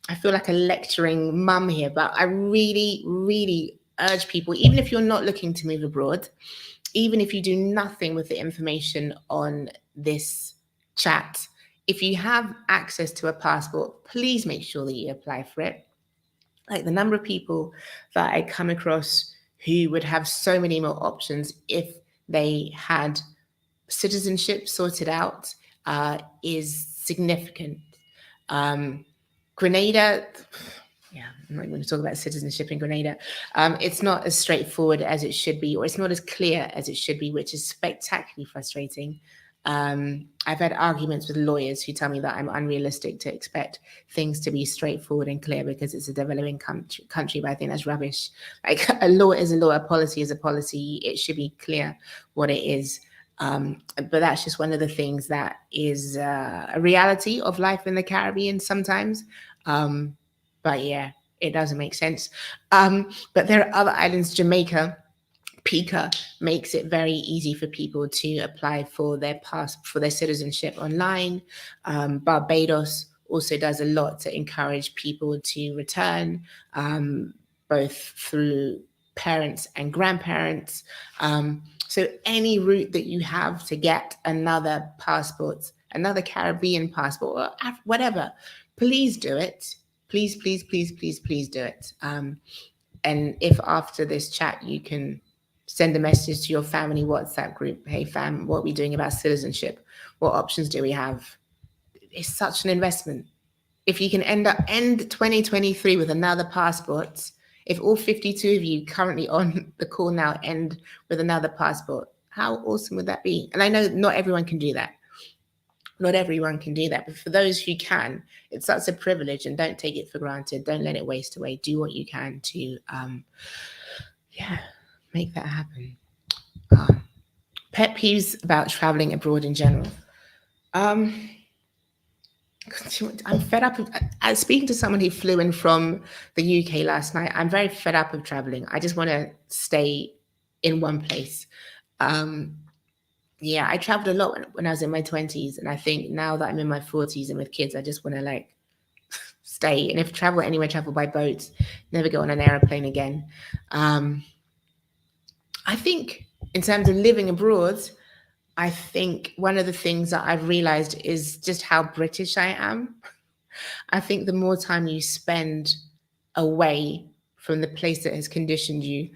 I feel like a lecturing mum here, but I really, really urge people, even if you're not looking to move abroad, even if you do nothing with the information on this chat, if you have access to a passport, please make sure that you apply for it. Like the number of people that I come across who would have so many more options if they had citizenship sorted out is significant. Grenada, Yeah, I'm not going to talk about citizenship in Grenada. It's not as straightforward as it should be, or it's not as clear as it should be, which is spectacularly frustrating. I've had arguments with lawyers who tell me that I'm unrealistic to expect things to be straightforward and clear because it's a developing country, but I think that's rubbish. Like, a law is a law, a policy is a policy. It should be clear what it is. But that's just one of the things that is a reality of life in the Caribbean sometimes. But yeah, it doesn't make sense. But there are other islands, Jamaica, Pika makes it very easy for people to apply for their citizenship online. Barbados also does a lot to encourage people to return, both through parents and grandparents. So any route that you have to get another passport, another Caribbean passport, or whatever, please do it. Please, please, please, please, please do it. And if after this chat you can send a message to your family WhatsApp group, hey fam, what are we doing about citizenship? What options do we have? It's such an investment. If you can end 2023 with another passport, if all 52 of you currently on the call now end with another passport, how awesome would that be? And I know not everyone can do that. Not everyone can do that, but for those who can, it's such a privilege, and don't take it for granted. Don't let it waste away. Do what you can to, make that happen. Pet peeves about traveling abroad in general. Um, I'm fed up of. I was speaking to someone who flew in from the UK last night. I'm very fed up of traveling. I just want to stay in one place. Um, yeah, I traveled a lot when I was in my 20s, and I think now that I'm in my 40s and with kids, I just want to like stay. And if travel anywhere, travel by boat, never go on an airplane again. Um, I think in terms of living abroad, I think one of the things that I've realized is just how British I am. I think the more time you spend away from the place that has conditioned you,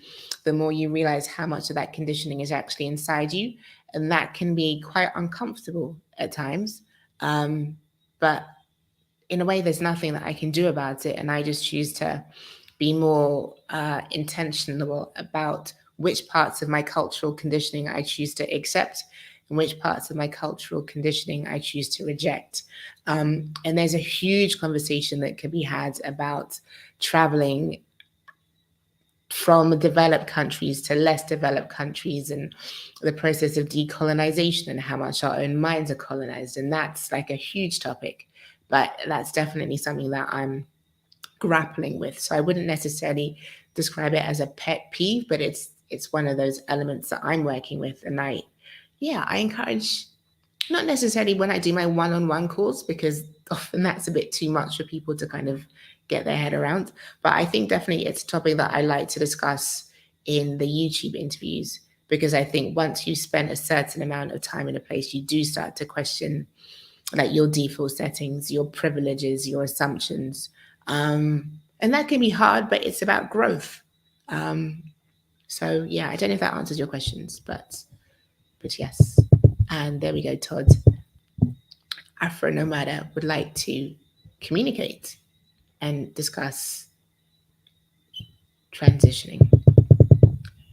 the more you realize how much of that conditioning is actually inside you. And that can be quite uncomfortable at times. But in a way, there's nothing that I can do about it. And I just choose to be more intentional about which parts of my cultural conditioning I choose to accept and which parts of my cultural conditioning I choose to reject. And there's a huge conversation that can be had about traveling from developed countries to less developed countries and the process of decolonization and how much our own minds are colonized. And that's like a huge topic, but that's definitely something that I'm grappling with. So I wouldn't necessarily describe it as a pet peeve, but it's one of those elements that I'm working with. And I encourage, not necessarily when I do my one-on-one calls, because often that's a bit too much for people to kind of get their head around. But I think definitely it's a topic that I like to discuss in the YouTube interviews, because I think once you spend a certain amount of time in a place, you do start to question like your default settings, your privileges, your assumptions. And that can be hard, but it's about growth. So yeah, I don't know if that answers your questions, but yes. And there we go, Todd. Afro Nomada would like to communicate and discuss transitioning.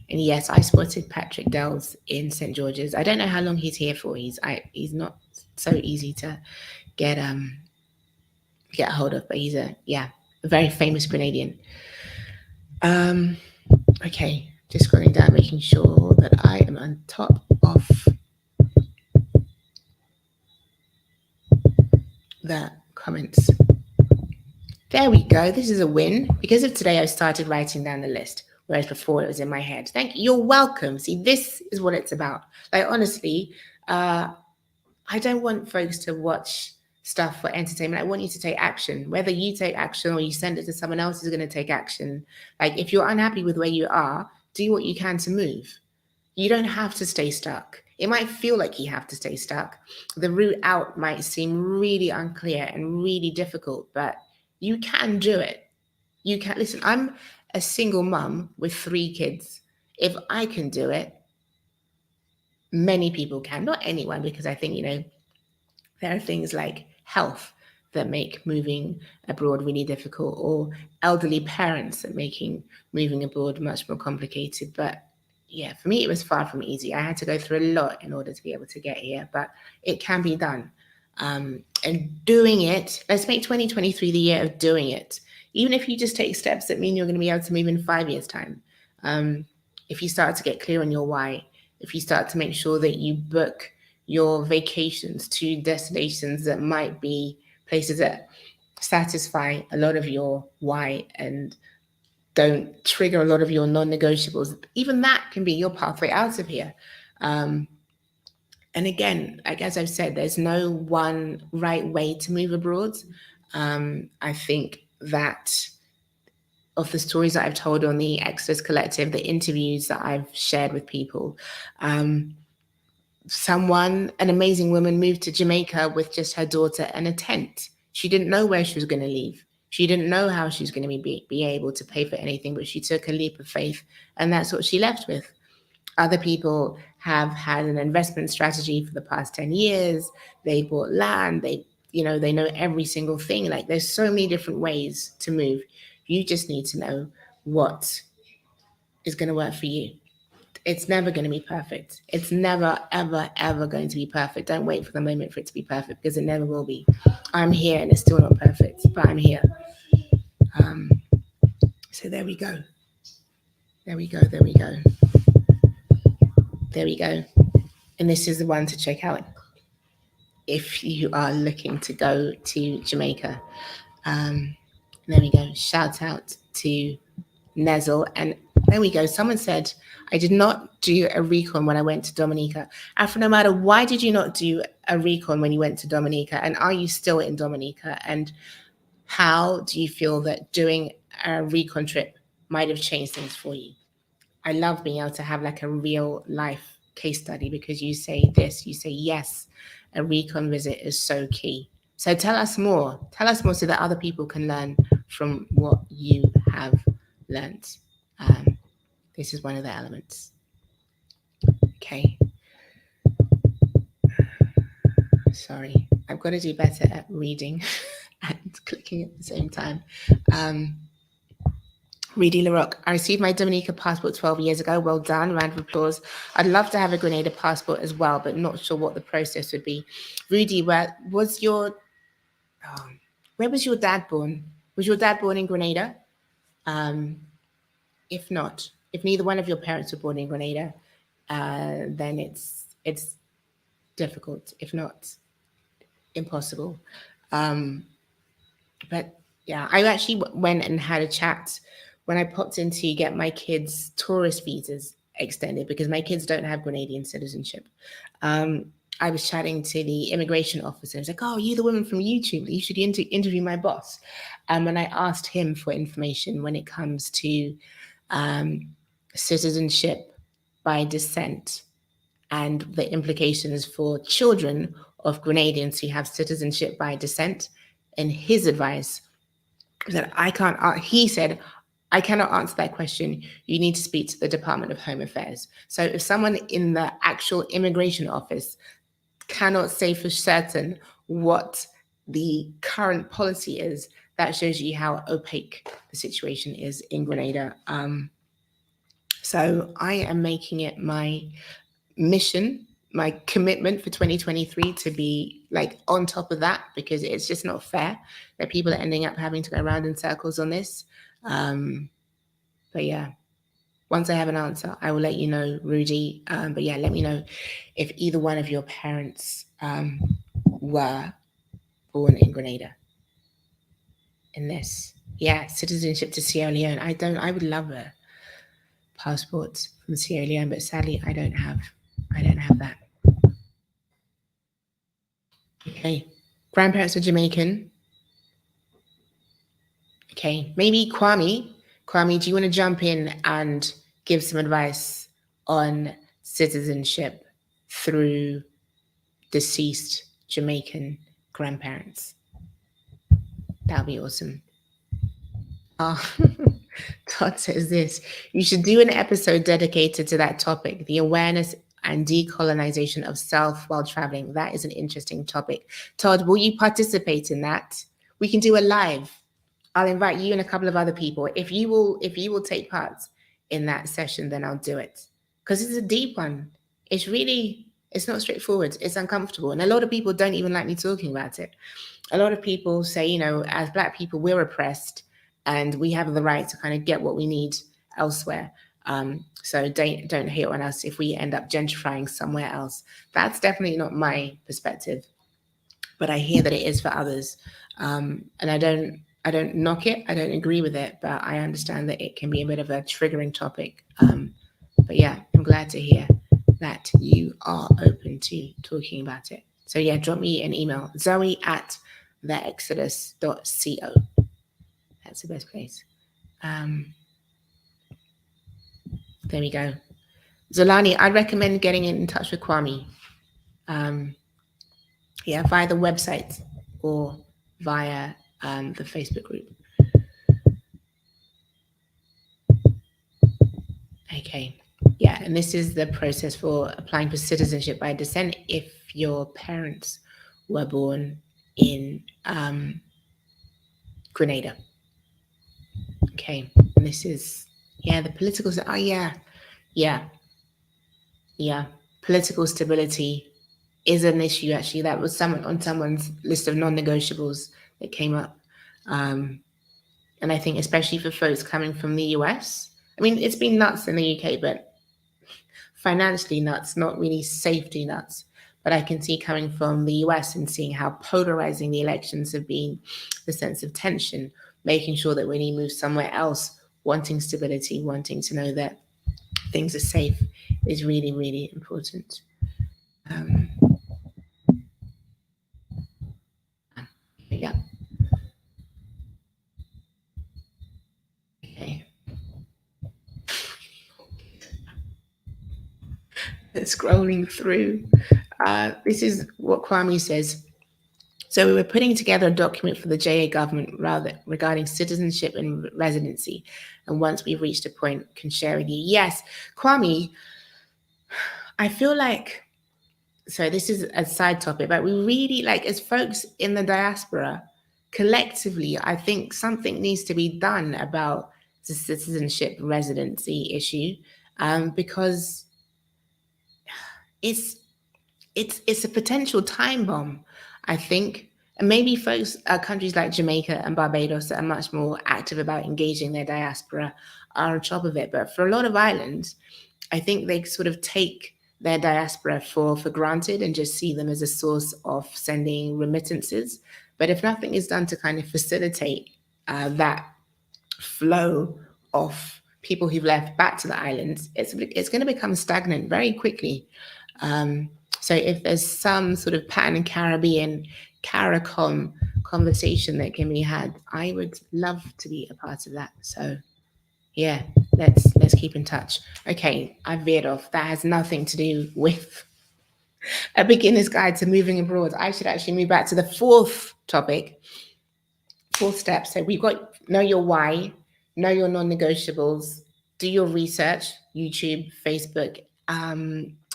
And yes, I spotted Patrick Dells in St. George's. I don't know how long he's here for. He's not so easy to get get a hold of, but he's a very famous Grenadian. Okay, just scrolling down, making sure that I am on top of the comments. There we go. This is a win. Because of today, I started writing down the list, whereas before it was in my head. Thank you. You're welcome. See, this is what it's about. Like, honestly, I don't want folks to watch stuff for entertainment. I want you to take action. Whether you take action or you send it to someone else who's going to take action. Like, if you're unhappy with where you are, do what you can to move. You don't have to stay stuck. It might feel like you have to stay stuck. The route out might seem really unclear and really difficult, but you can do it. You can. Listen, I'm a single mum with 3 kids. If I can do it, many people can. Not anyone, because I think, there are things like health that make moving abroad really difficult, or elderly parents that making moving abroad much more complicated. But yeah, for me, it was far from easy. I had to go through a lot in order to be able to get here, but it can be done. And doing it, let's make 2023 the year of doing it. Even if you just take steps that mean you're going to be able to move in 5 years' time. If you start to get clear on your why, if you start to make sure that you book your vacations to destinations that might be places that satisfy a lot of your why and don't trigger a lot of your non-negotiables, even that can be your pathway out of here. Um, and again, like as I've said, there's no one right way to move abroad. I think that of the stories that I've told on the Exodus Collective, the interviews that I've shared with people, um, an amazing woman, moved to Jamaica with just her daughter and a tent. She didn't know where she was going to leave. She didn't know how she was going to be able to pay for anything, but she took a leap of faith, and that's what she left with. Other people have had an investment strategy for the past 10 years. They bought land. They know every single thing. Like there's so many different ways to move. You just need to know what is going to work for you. It's never going to be perfect. It's never, ever, ever going to be perfect. Don't wait for the moment for it to be perfect, because it never will be. I'm here and it's still not perfect, but I'm here. Um, so there we go. There we go. There we go. There we go. And this is the one to check out if you are looking to go to Jamaica. There we go. Shout out to Nezel. And there we go. Someone said, I did not do a recon when I went to Dominica. Afro Nomada, why did you not do a recon when you went to Dominica? And are you still in Dominica? And how do you feel that doing a recon trip might have changed things for you? I love being able to have like a real life case study, because you say this, you say yes, a recon visit is so key. So tell us more. Tell us more so that other people can learn from what you have learned. This is one of the elements. Okay. Sorry, I've got to do better at reading and clicking at the same time. Reedy LaRock, I received my Dominica passport 12 years ago. Well done. Round of applause. I'd love to have a Grenada passport as well, but not sure what the process would be. Rudy, where was your dad born? Was your dad born in Grenada? If not, if neither one of your parents were born in Grenada, then it's difficult, if not impossible. But yeah, I actually went and had a chat when I popped in to get my kids' tourist visas extended, because my kids don't have Grenadian citizenship. I was chatting to the immigration officer. I was like, oh, you the woman from YouTube? You should interview my boss. And I asked him for information when it comes to citizenship by descent and the implications for children of Grenadians who have citizenship by descent. And his advice was that he said, I cannot answer that question. You need to speak to the Department of Home Affairs. So if someone in the actual immigration office cannot say for certain what the current policy is, that shows you how opaque the situation is in Grenada. So I am making it my mission, my commitment for 2023 to be like on top of that, because it's just not fair that people are ending up having to go around in circles on this. But yeah, once I have an answer, I will let you know, Rudy. But yeah, let me know if either one of your parents were born in Grenada. In this, yeah, citizenship to Sierra Leone. I would love a passport from Sierra Leone, but sadly, I don't have that. Okay, grandparents are Jamaican. Okay, maybe Kwame. Kwame, do you want to jump in and give some advice on citizenship through deceased Jamaican grandparents? That'll be awesome. Todd says this, you should do an episode dedicated to that topic, the awareness and decolonization of self while traveling. That is an interesting topic. Todd, will you participate in that? We can do a live. I'll invite you and a couple of other people. If you will take part in that session, then I'll do it. Because it's a deep one. It's not straightforward. It's uncomfortable. And a lot of people don't even like me talking about it. A lot of people say, as Black people, we're oppressed and we have the right to kind of get what we need elsewhere. So don't hate on us if we end up gentrifying somewhere else. That's definitely not my perspective, but I hear that it is for others. And I don't knock it. I don't agree with it, but I understand that it can be a bit of a triggering topic. But yeah, I'm glad to hear that you are open to talking about it. So yeah, drop me an email, zoe@theexodus.co. That's the best place. There we go. Zolani, I'd recommend getting in touch with Kwame. Via the website or via the Facebook group. Okay. Yeah, and this is the process for applying for citizenship by descent if your parents were born in Grenada. Okay, and this is the political. Oh yeah. Political stability is an issue. Actually, that was on someone's list of non-negotiables that came up, and I think especially for folks coming from the US. I mean, it's been nuts in the UK, but financially nuts, not really safety nuts. But I can see coming from the US and seeing how polarizing the elections have been, the sense of tension, making sure that when you move somewhere else, wanting stability, wanting to know that things are safe is really, really important. Yeah. Okay. Scrolling through. This is what Kwame says. So we were putting together a document for the JA government regarding citizenship and residency. And once we've reached a point, can share with you. Yes, Kwame, I feel like, so this is a side topic, but we really, like, as folks in the diaspora, collectively, I think something needs to be done about the citizenship residency issue, because it's a potential time bomb, I think. And maybe folks, countries like Jamaica and Barbados that are much more active about engaging their diaspora are on top of it. But for a lot of islands, I think they sort of take their diaspora for granted and just see them as a source of sending remittances. But if nothing is done to kind of facilitate that flow of people who've left back to the islands, it's going to become stagnant very quickly. So if there's some sort of Pan-Caribbean, CARICOM conversation that can be had, I would love to be a part of that. So yeah, let's keep in touch. Okay, I veered off. That has nothing to do with a beginner's guide to moving abroad. I should actually move back to the fourth topic, fourth step. So we've got know your why, know your non-negotiables, do your research, YouTube, Facebook,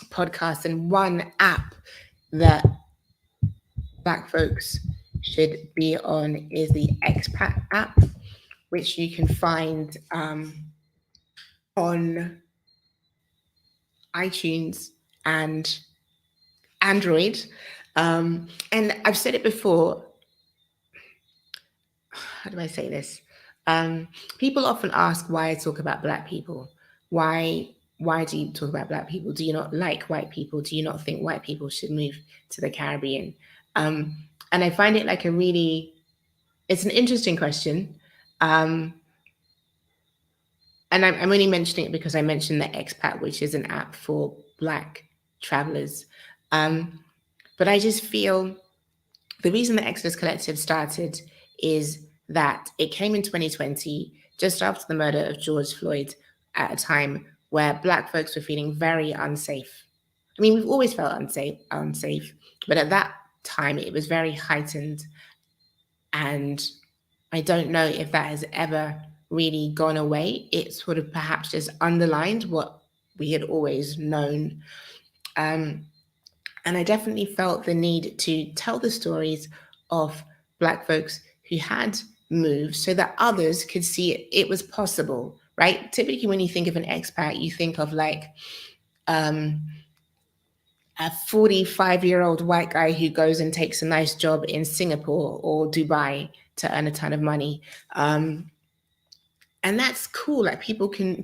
podcasts, and one app that Black folks should be on is the Expat app, which you can find on iTunes and Android. And I've said it before. How do I say this? People often ask why I talk about Black people. Why do you talk about Black people? Do you not like white people? Do you not think white people should move to the Caribbean? And I find it like it's an interesting question. And I'm only mentioning it because I mentioned the Expat, which is an app for Black travelers. But I just feel the reason the Exodus Collective started is that it came in 2020, just after the murder of George Floyd, at a time where Black folks were feeling very unsafe. I mean, we've always felt unsafe, but at that time it was very heightened. And I don't know if that has ever really gone away. It sort of perhaps just underlined what we had always known. And I definitely felt the need to tell the stories of Black folks who had moved so that others could see it was possible, right? Typically, when you think of an expat, you think of like um, a 45-year-old white guy who goes and takes a nice job in Singapore or Dubai to earn a ton of money. And that's cool. Like people can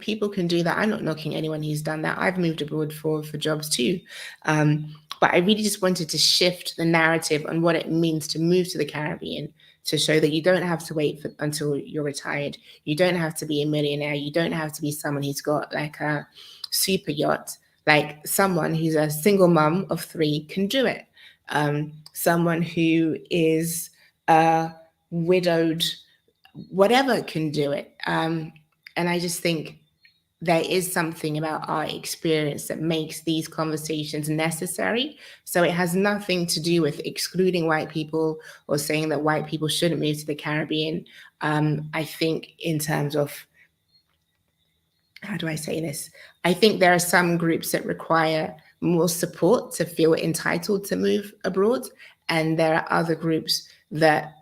do that. I'm not knocking anyone who's done that. I've moved abroad for jobs too. But I really just wanted to shift the narrative on what it means to move to the Caribbean, to show that you don't have to wait until you're retired. You don't have to be a millionaire. You don't have to be someone who's got like a super yacht. Like someone who's a single mum of 3 can do it. Someone who is widowed, whatever, can do it. And I just think there is something about our experience that makes these conversations necessary. So it has nothing to do with excluding white people or saying that white people shouldn't move to the Caribbean. I think in terms of, how do I say this? I think there are some groups that require more support to feel entitled to move abroad. And there are other groups that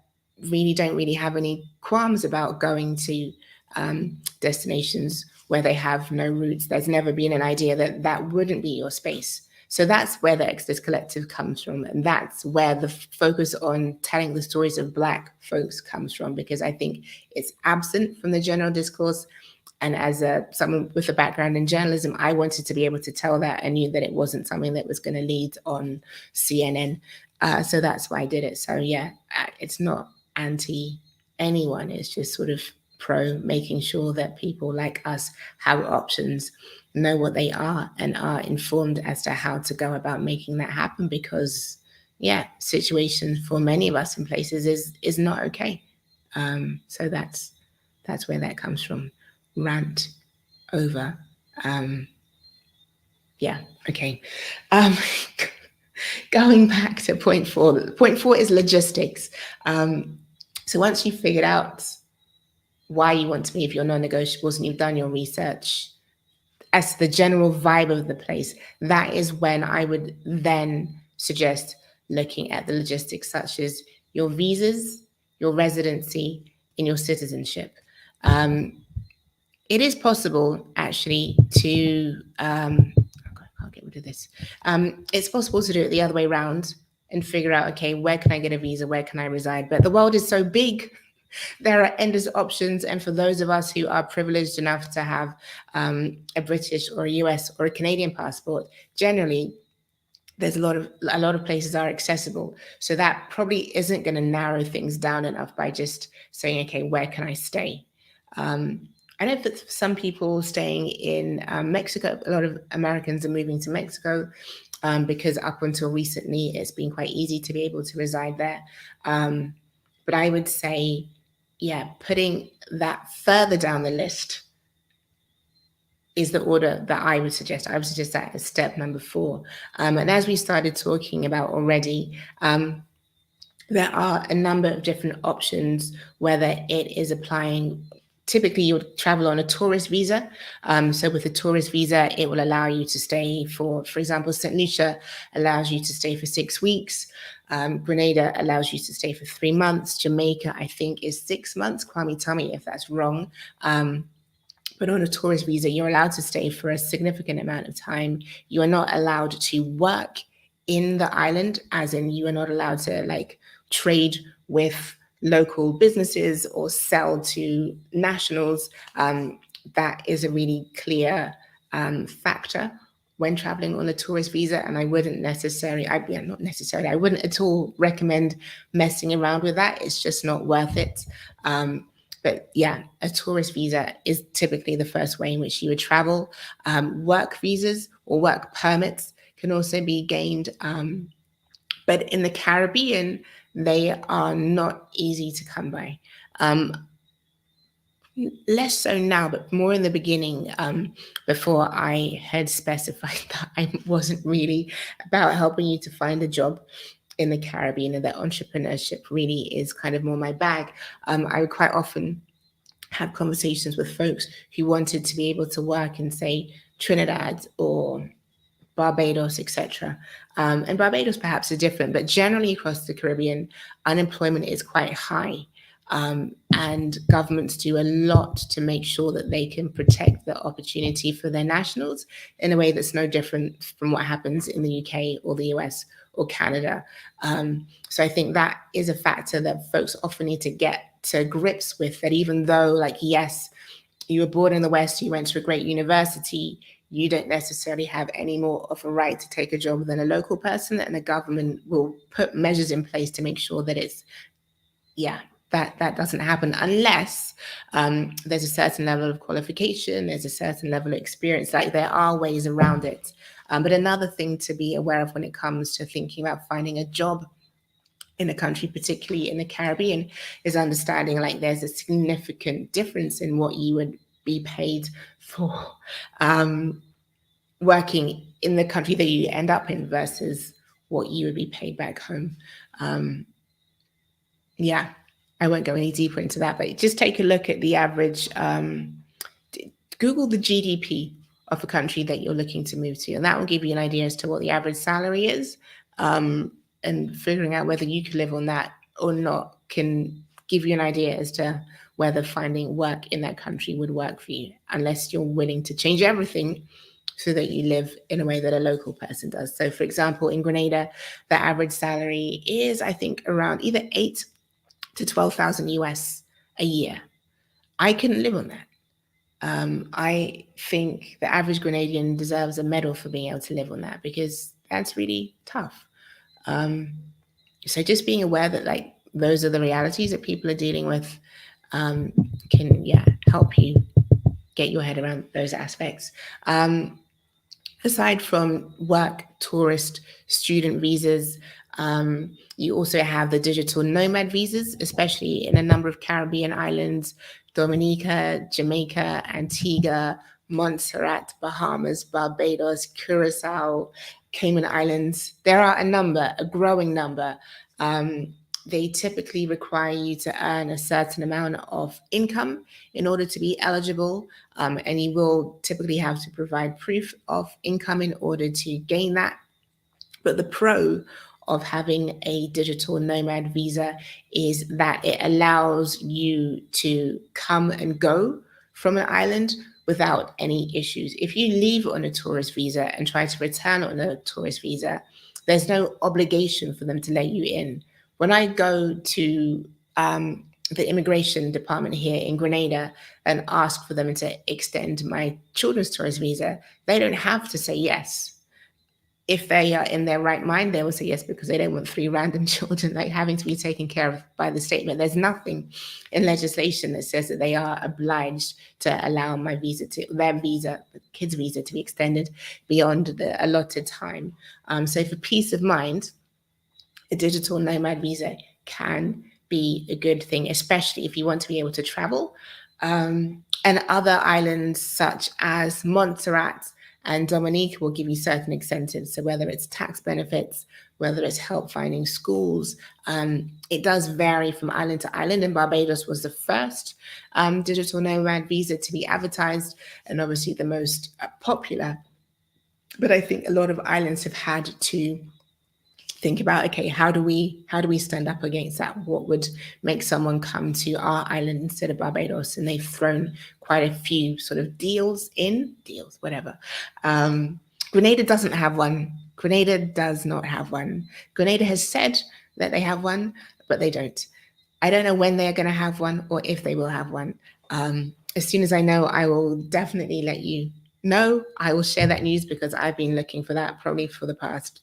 really don't really have any qualms about going to destinations where they have no roots. There's never been an idea that that wouldn't be your space. So that's where the Exodus Collective comes from. And that's where the focus on telling the stories of Black folks comes from, because I think it's absent from the general discourse. And as someone with a background in journalism, I wanted to be able to tell that. I knew that it wasn't something that was going to lead on CNN. So that's why I did it. So yeah, it's not anti anyone. It's just sort of pro making sure that people like us have options, know what they are, and are informed as to how to go about making that happen. Because yeah, situation for many of us in places is not okay. So that's where that comes from. Rant over. Yeah, okay. Going back to point 4. Point 4 is logistics. So once you've figured out why you want to move, your non-negotiables, and you've done your research as the general vibe of the place, that is when I would then suggest looking at the logistics, such as your visas, your residency, and your citizenship. It is possible actually to, I'll get rid of this. It's possible to do it the other way around and figure out, okay, where can I get a visa? Where can I reside? But the world is so big. There are endless options. And for those of us who are privileged enough to have a British or a US or a Canadian passport, generally, there's a lot of places are accessible. So that probably isn't going to narrow things down enough by just saying, okay, where can I stay? I know that some people staying in Mexico, a lot of Americans are moving to Mexico because up until recently, it's been quite easy to be able to reside there. But I would say, yeah, putting that further down the list is the order that I would suggest. I would suggest that as step number 4. And as we started talking about already, there are a number of different options, whether it is applying. Typically, you would travel on a tourist visa. So with a tourist visa, it will allow you to stay for example, St. Lucia allows you to stay for 6 weeks. Grenada allows you to stay for 3 months. Jamaica, I think, is 6 months. Kwame, tell me if that's wrong. But on a tourist visa, you're allowed to stay for a significant amount of time. You are not allowed to work in the island, as in you are not allowed to like trade with local businesses or sell to nationals. That is a really clear factor when traveling on a tourist visa. And I wouldn't necessarily, I wouldn't at all recommend messing around with that. It's just not worth it. But yeah, a tourist visa is typically the first way in which you would travel. Work visas or work permits can also be gained. But in the Caribbean, they are not easy to come by. Less so now, but more in the beginning, before I had specified that I wasn't really about helping you to find a job in the Caribbean, and that entrepreneurship really is kind of more my bag. I would quite often have conversations with folks who wanted to be able to work in, say, Trinidad or Barbados, etc. And Barbados perhaps are different, but generally across the Caribbean, unemployment is quite high. And governments do a lot to make sure that they can protect the opportunity for their nationals in a way that's no different from what happens in the UK or the US or Canada. So I think that is a factor that folks often need to get to grips with, that even though, like, yes, you were born in the West, you went to a great university, you don't necessarily have any more of a right to take a job than a local person, and the government will put measures in place to make sure that it's, yeah, that doesn't happen unless there's a certain level of qualification, there's a certain level of experience. Like, there are ways around it. But another thing to be aware of when it comes to thinking about finding a job in a country, particularly in the Caribbean, is understanding, like, there's a significant difference in what you would be paid for working in the country that you end up in versus what you would be paid back home. Yeah, I won't go any deeper into that, but just take a look at the average. Google the GDP of a country that you're looking to move to, and that will give you an idea as to what the average salary is. And figuring out whether you could live on that or not can give you an idea as to whether finding work in that country would work for you, unless you're willing to change everything so that you live in a way that a local person does. So, for example, in Grenada, the average salary is, I think, around either 8 to 12,000 US a year. I couldn't live on that. I think the average Grenadian deserves a medal for being able to live on that, because that's really tough. So just being aware that, like, those are the realities that people are dealing with can, help you get your head around those aspects. Aside from work, tourist, student visas, you also have the digital nomad visas, especially in a number of Caribbean islands: Dominica, Jamaica, Antigua, Montserrat, Bahamas, Barbados, Curacao, Cayman Islands. There are a growing number. They typically require you to earn a certain amount of income in order to be eligible, and you will typically have to provide proof of income in order to gain that. But the pro of having a digital nomad visa is that it allows you to come and go from an island without any issues. If you leave on a tourist visa and try to return on a tourist visa, there's no obligation for them to let you in. When I go to the immigration department here in Grenada and ask for them to extend my children's tourist visa, they don't have to say yes. If they are in their right mind, they will say yes, because they don't want 3 random children, like, having to be taken care of by the state. But there's nothing in legislation that says that they are obliged to allow their visa, the kids' visa, to be extended beyond the allotted time. So for peace of mind, a digital nomad visa can be a good thing, especially if you want to be able to travel. And other islands such as Montserrat and Dominica will give you certain incentives. So whether it's tax benefits, whether it's help finding schools, it does vary from island to island. And Barbados was the first digital nomad visa to be advertised, and obviously the most popular. But I think a lot of islands have had to think about, okay, how do we stand up against that? What would make someone come to our island instead of Barbados? And they've thrown quite a few sort of deals, whatever. Grenada doesn't have one. Grenada does not have one. Grenada has said that they have one, but they don't. I don't know when they're going to have one or if they will have one. As soon as I know, I will definitely let you know. I will share that news, because I've been looking for that probably for the past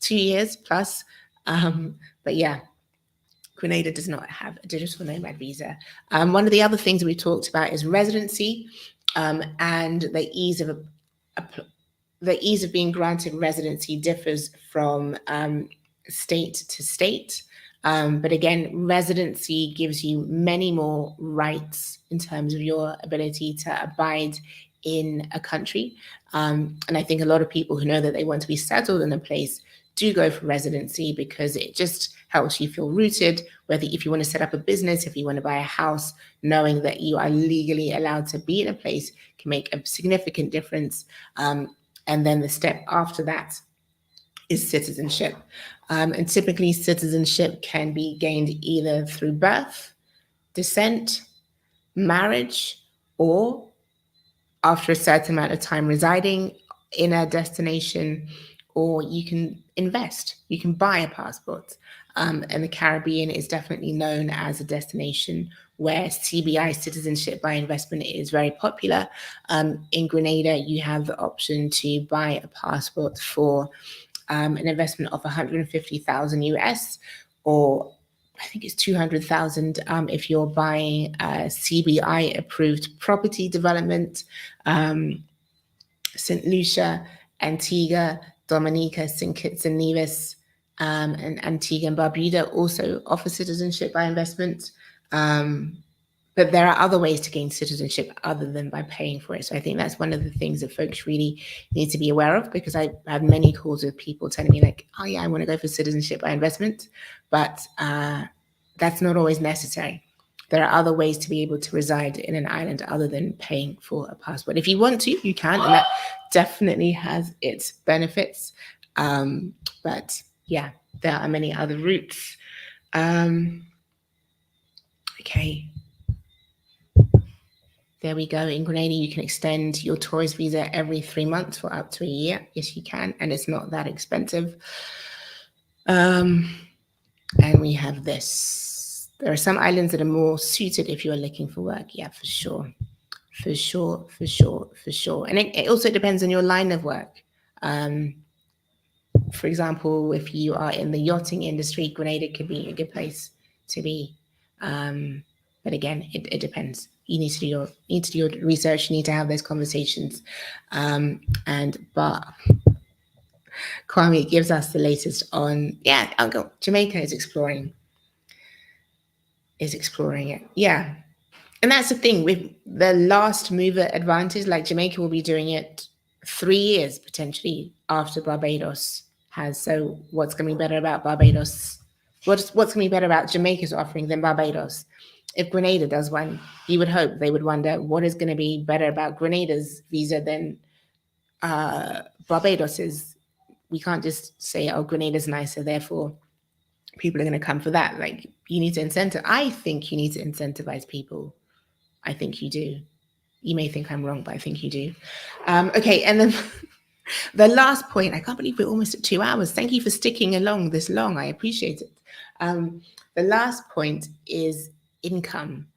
2 years plus. But yeah, Grenada does not have a digital nomad visa. One of the other things we talked about is residency, and the ease of being granted residency differs from state to state. But again, residency gives you many more rights in terms of your ability to abide in a country. And I think a lot of people who know that they want to be settled in a place do go for residency, because it just helps you feel rooted, whether if you want to set up a business, if you want to buy a house, knowing that you are legally allowed to be in a place can make a significant difference. And And then the step after that is citizenship. And typically, citizenship can be gained either through birth, descent, marriage, or after a certain amount of time residing in a destination, or you can invest, you can buy a passport. And the Caribbean is definitely known as a destination where CBI, citizenship by investment, is very popular. In Grenada, you have the option to buy a passport for an investment of 150,000 US, or I think it's 200,000 if you're buying a CBI approved property development. St. Lucia, Antigua, Dominica, St. Kitts and Nevis, and Antigua and Barbuda also offer citizenship by investment. But there are other ways to gain citizenship other than by paying for it. So I think that's one of the things that folks really need to be aware of, because I had many calls with people telling me like, oh yeah, I want to go for citizenship by investment, but that's not always necessary. There are other ways to be able to reside in an island other than paying for a passport. If you want to, you can, and that definitely has its benefits. But yeah, there are many other routes. Okay. There we go. In Grenada, you can extend your tourist visa every 3 months for up to a year. Yes, you can. And it's not that expensive. And we have this. There are some islands that are more suited if you are looking for work. Yeah, for sure. For sure, for sure, for sure. And it also depends on your line of work. For example, if you are in the yachting industry, Grenada could be a good place to be. But again, it depends. You need to do your research. You need to have those conversations. But Kwame gives us the latest on Uncle Jamaica is exploring it. Yeah, and that's the thing with the last mover advantage. Like Jamaica will be doing it 3 years potentially after Barbados has. So what's going to be better about Barbados? What's going to be better about Jamaica's offering than Barbados? If Grenada does one, you would hope they would wonder what is going to be better about Grenada's visa than Barbados's. We can't just say, oh, Grenada's nicer, therefore people are going to come for that. Like, you need to I think you need to incentivize people. I think you do. You may think I'm wrong, but I think you do. Okay, and then the last point, I can't believe we're almost at 2 hours. Thank you for sticking along this long. I appreciate it. The last point is income.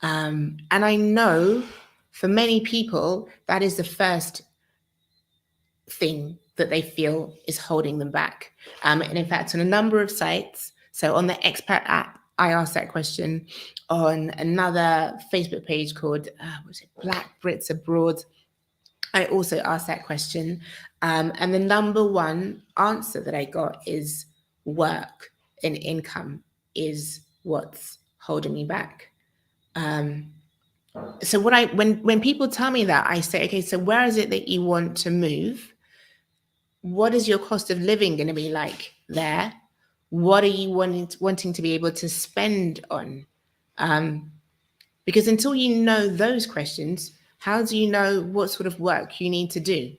And I know for many people, that is the first thing that they feel is holding them back. And in fact, on a number of sites, so on the Expat app, I asked that question. On another Facebook page called, Black Brits Abroad, I also asked that question. And the number one answer that I got is work and income is what's holding me back. So when people tell me that, I say, okay, so where is it that you want to move? What is your cost of living going to be like there? What are you wanting to be able to spend on? Because until you know those questions, how do you know what sort of work you need to do?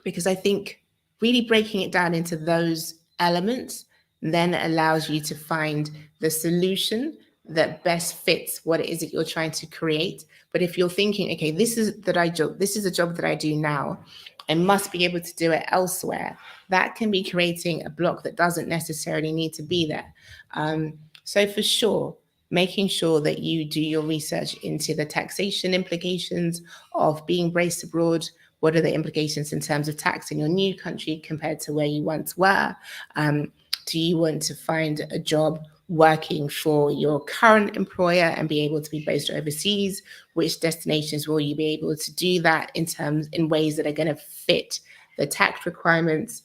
Because I think really breaking it down into those elements then allows you to find the solution that best fits what it is that you're trying to create. But if you're thinking, okay, this is a job that I do now, I must be able to do it elsewhere, that can be creating a block that doesn't necessarily need to be there. So for sure, making sure that you do your research into the taxation implications of being based abroad. What are the implications in terms of tax in your new country compared to where you once were? Do you want to find a job working for your current employer and be able to be based overseas? Which destinations will you be able to do that in ways that are going to fit the tax requirements?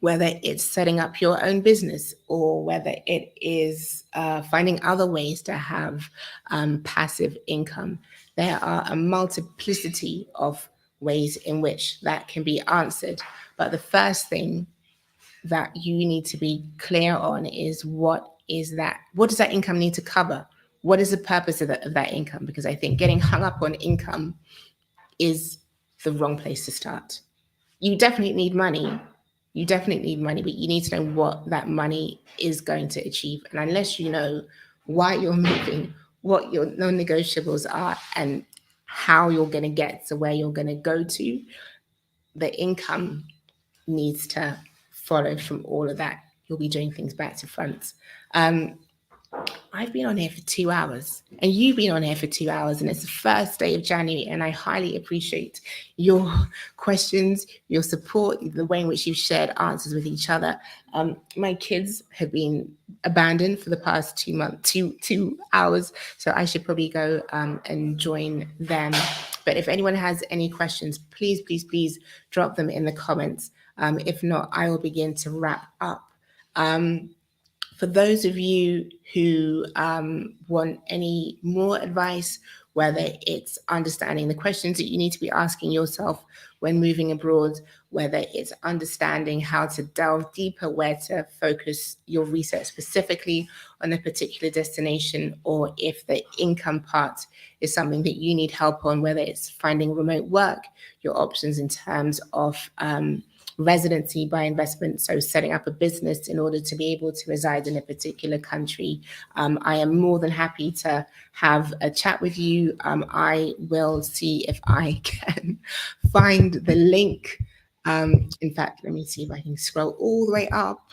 Whether it's setting up your own business or whether it is finding other ways to have passive income. There are a multiplicity of ways in which that can be answered. But the first thing that you need to be clear on is what does that income need to cover? What is the purpose of that income? Because I think getting hung up on income is the wrong place to start. You definitely need money. You definitely need money, but you need to know what that money is going to achieve. And unless you know why you're moving, what your non negotiables are, and how you're going to get to where you're going to go to, the income needs to follow from all of that. You'll be doing things back to front. Um, I've been on here for 2 hours, and you've been on here for 2 hours, and it's the first day of January. And I highly appreciate your questions, your support, the way in which you've shared answers with each other. My kids have been abandoned for the past 2 months, 2 hours, so I should probably go and join them. But if anyone has any questions, please, please, please drop them in the comments. If not, I will begin to wrap up. Um, for those of you who want any more advice, whether it's understanding the questions that you need to be asking yourself when moving abroad, whether it's understanding how to delve deeper, where to focus your research specifically on a particular destination, or if the income part is something that you need help on, whether it's finding remote work, your options in terms of residency by investment, so setting up a business in order to be able to reside in a particular country. I am more than happy to have a chat with you. I will see if I can find the link. In fact, let me see if I can scroll all the way up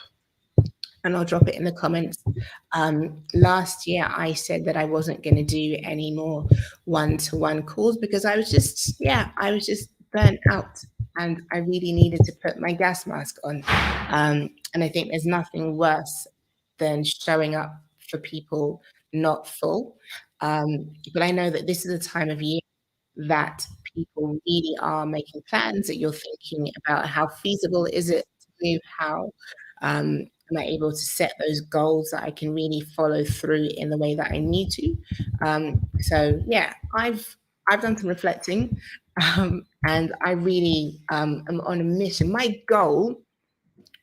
and I'll drop it in the comments. Last year, I said that I wasn't going to do any more one-to-one calls because I was just burnt out and I really needed to put my gas mask on. And I think there's nothing worse than showing up for people not full. But I know that this is a time of year that people really are making plans, that you're thinking about how feasible is it to move, how am I able to set those goals that I can really follow through in the way that I need to. So yeah, I've done some reflecting, and I really am on a mission. My goal,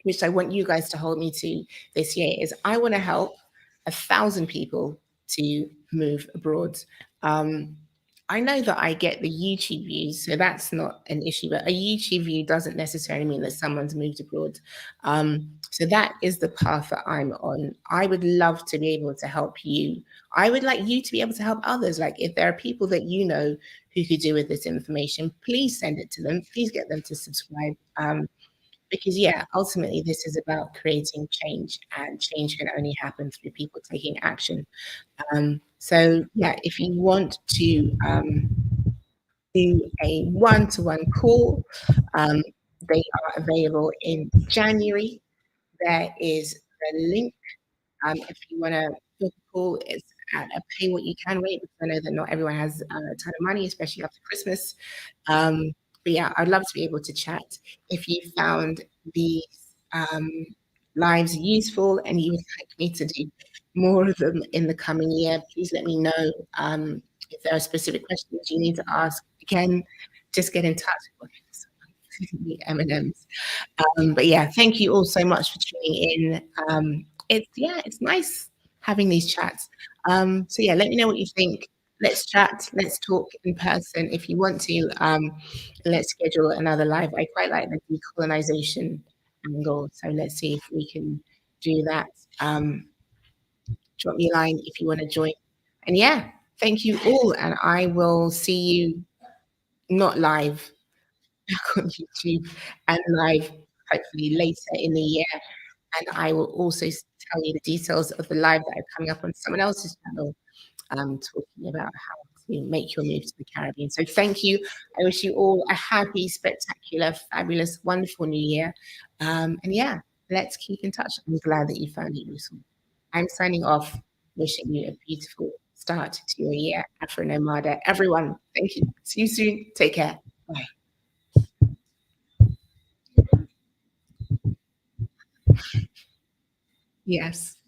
which I want you guys to hold me to this year, is I want to help 1,000 people to move abroad. Um, I know that I get the YouTube views, so that's not an issue, but a YouTube view doesn't necessarily mean that someone's moved abroad. So that is the path that I'm on. I would love to be able to help you. I would like you to be able to help others. Like if there are people that you know who could do with this information, please send it to them. Please get them to subscribe. Because yeah, ultimately this is about creating change, and change can only happen through people taking action. So yeah, if you want to do a one-to-one call, um, they are available in January. There is the link. If you want to book a call, it's at a pay what you can rate because I know that not everyone has a ton of money, especially after Christmas. Um, but yeah, I'd love to be able to chat. If you found these um, lives useful and you would like me to do more of them in the coming year, please let me know. If there are specific questions you need to ask, again, just get in touch. The M&Ms. But yeah, thank you all so much for tuning in. It's nice having these chats. So yeah, let me know what you think. Let's chat. Let's talk in person if you want to. Let's schedule another live. I quite like the decolonization angle, so let's see if we can do that. Drop me a line if you want to join. And yeah, thank you all, and I will see you not live back on YouTube and live hopefully later in the year. And I will also tell you the details of the live that are coming up on someone else's channel, talking about how to make your move to the Caribbean. So thank you. I wish you all a happy, spectacular, fabulous, wonderful new year. And yeah, let's keep in touch. I'm glad that you found it useful. I'm signing off, wishing you a beautiful start to your year. Afro Nomada. Everyone, thank you. See you soon. Take care. Bye. Yes.